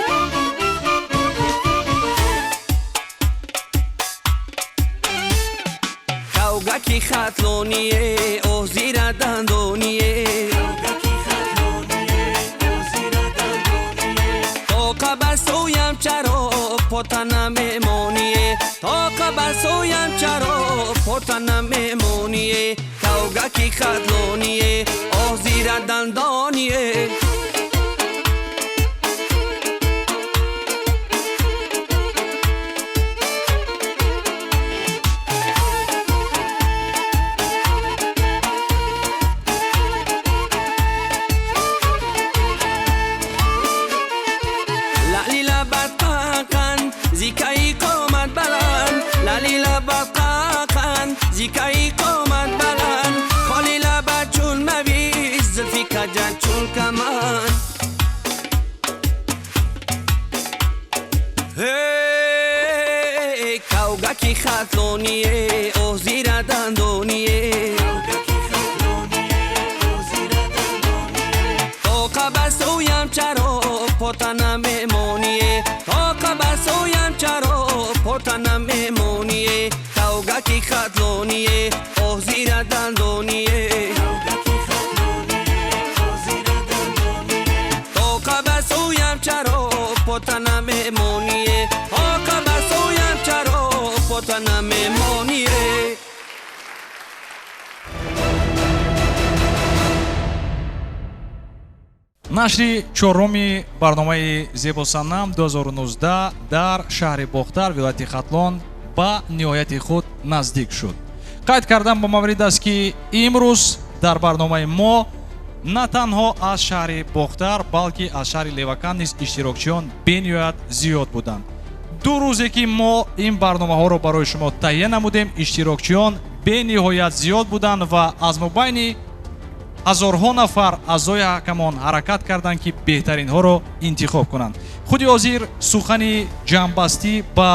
D: کوگکی خطلانیه او زیر دندانیه تا قبر سویم چرا پتنم میمونیه تا قبر سویم چرا پتنم میمونیه کوگکی خطلانیه او زیر دندانیه زیکایی قامت بلند خالی لبت چون مویز زلفی کجن چون کمان هی کوگکی خطلانیه او زیر دندانیه تا قبر سویم چرا پتنم میمونیه تا قبر سویم چرا پتنم میمونیه کوگکی خطلانیه او زیر دندانیه تا قبر سویم چرا پتنم میمونیه تا قبر سویم چرا پتنم میمونیه
A: нашри чороми барномаи зебосанам 2019 дар шаҳри бохтар вилояти хатлон ба ниҳояти худ наздик шуд. қайд кардан ба маврид аст ки имрӯз дар барномаи мо на танҳо аз шаҳри бохтар балки аз шаҳри левакан низ иштирокчиён бениҳоят зиёд буданд. ду рӯзе ки мо ин барномаҳоро барои шумо таҳия намудем иштирокчиён бениҳоят зиёд буданд ва аз мобайни ҳазорҳо нафар аъзои ҳакамон ҳаракат карданд ки беҳтаринҳоро интихоб кунанд. худи ҳозир сухани ҷамъбастӣ ба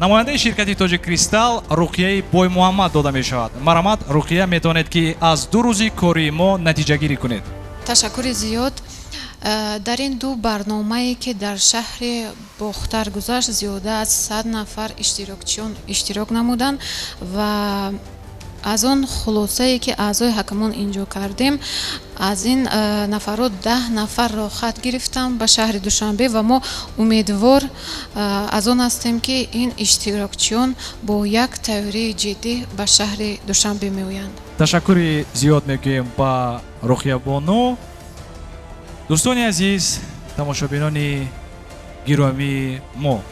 A: намояндаи ширкати тоҷик кристалл руқияи боймуҳаммад дода мешавад. марамат руқия, метавонед ки аз ду рӯзи кори мо натиҷагирӣ кунед.
H: ташаккури зиёд. дар ин ду барномае ки дар шаҳри бохтар гузашт зиёда аз 100 нафар иштирокчиён иштирок намуданд ва аз он хулосае ки аъзои ҳакамон инҷо кардем аз ин нафарот 10 нафарро хат гирифтам ба шаҳри душанбе ва мо умедвор аз он ҳастем ки ин иштирокчиён бо як тайёрии ҷиддӣ ба шаҳри душанбе меоянд.
A: ташаккури зиёд мегӯем ба руқиябону. дӯстони азиз, тамошобинони гиромии мо,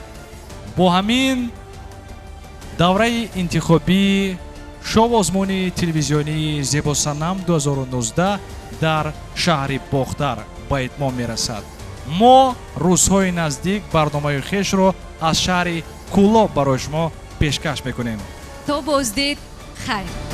A: бо ҳамин давраи интихобии шоу-озмуни телевизионии зебосанам 2019 дар шаҳри бохтар ба итмом мерасад. мо рӯзҳои наздик барномаи хешро аз шаҳри кӯлоб барои шумо пешкаш мекунем.
B: то боздид хайр.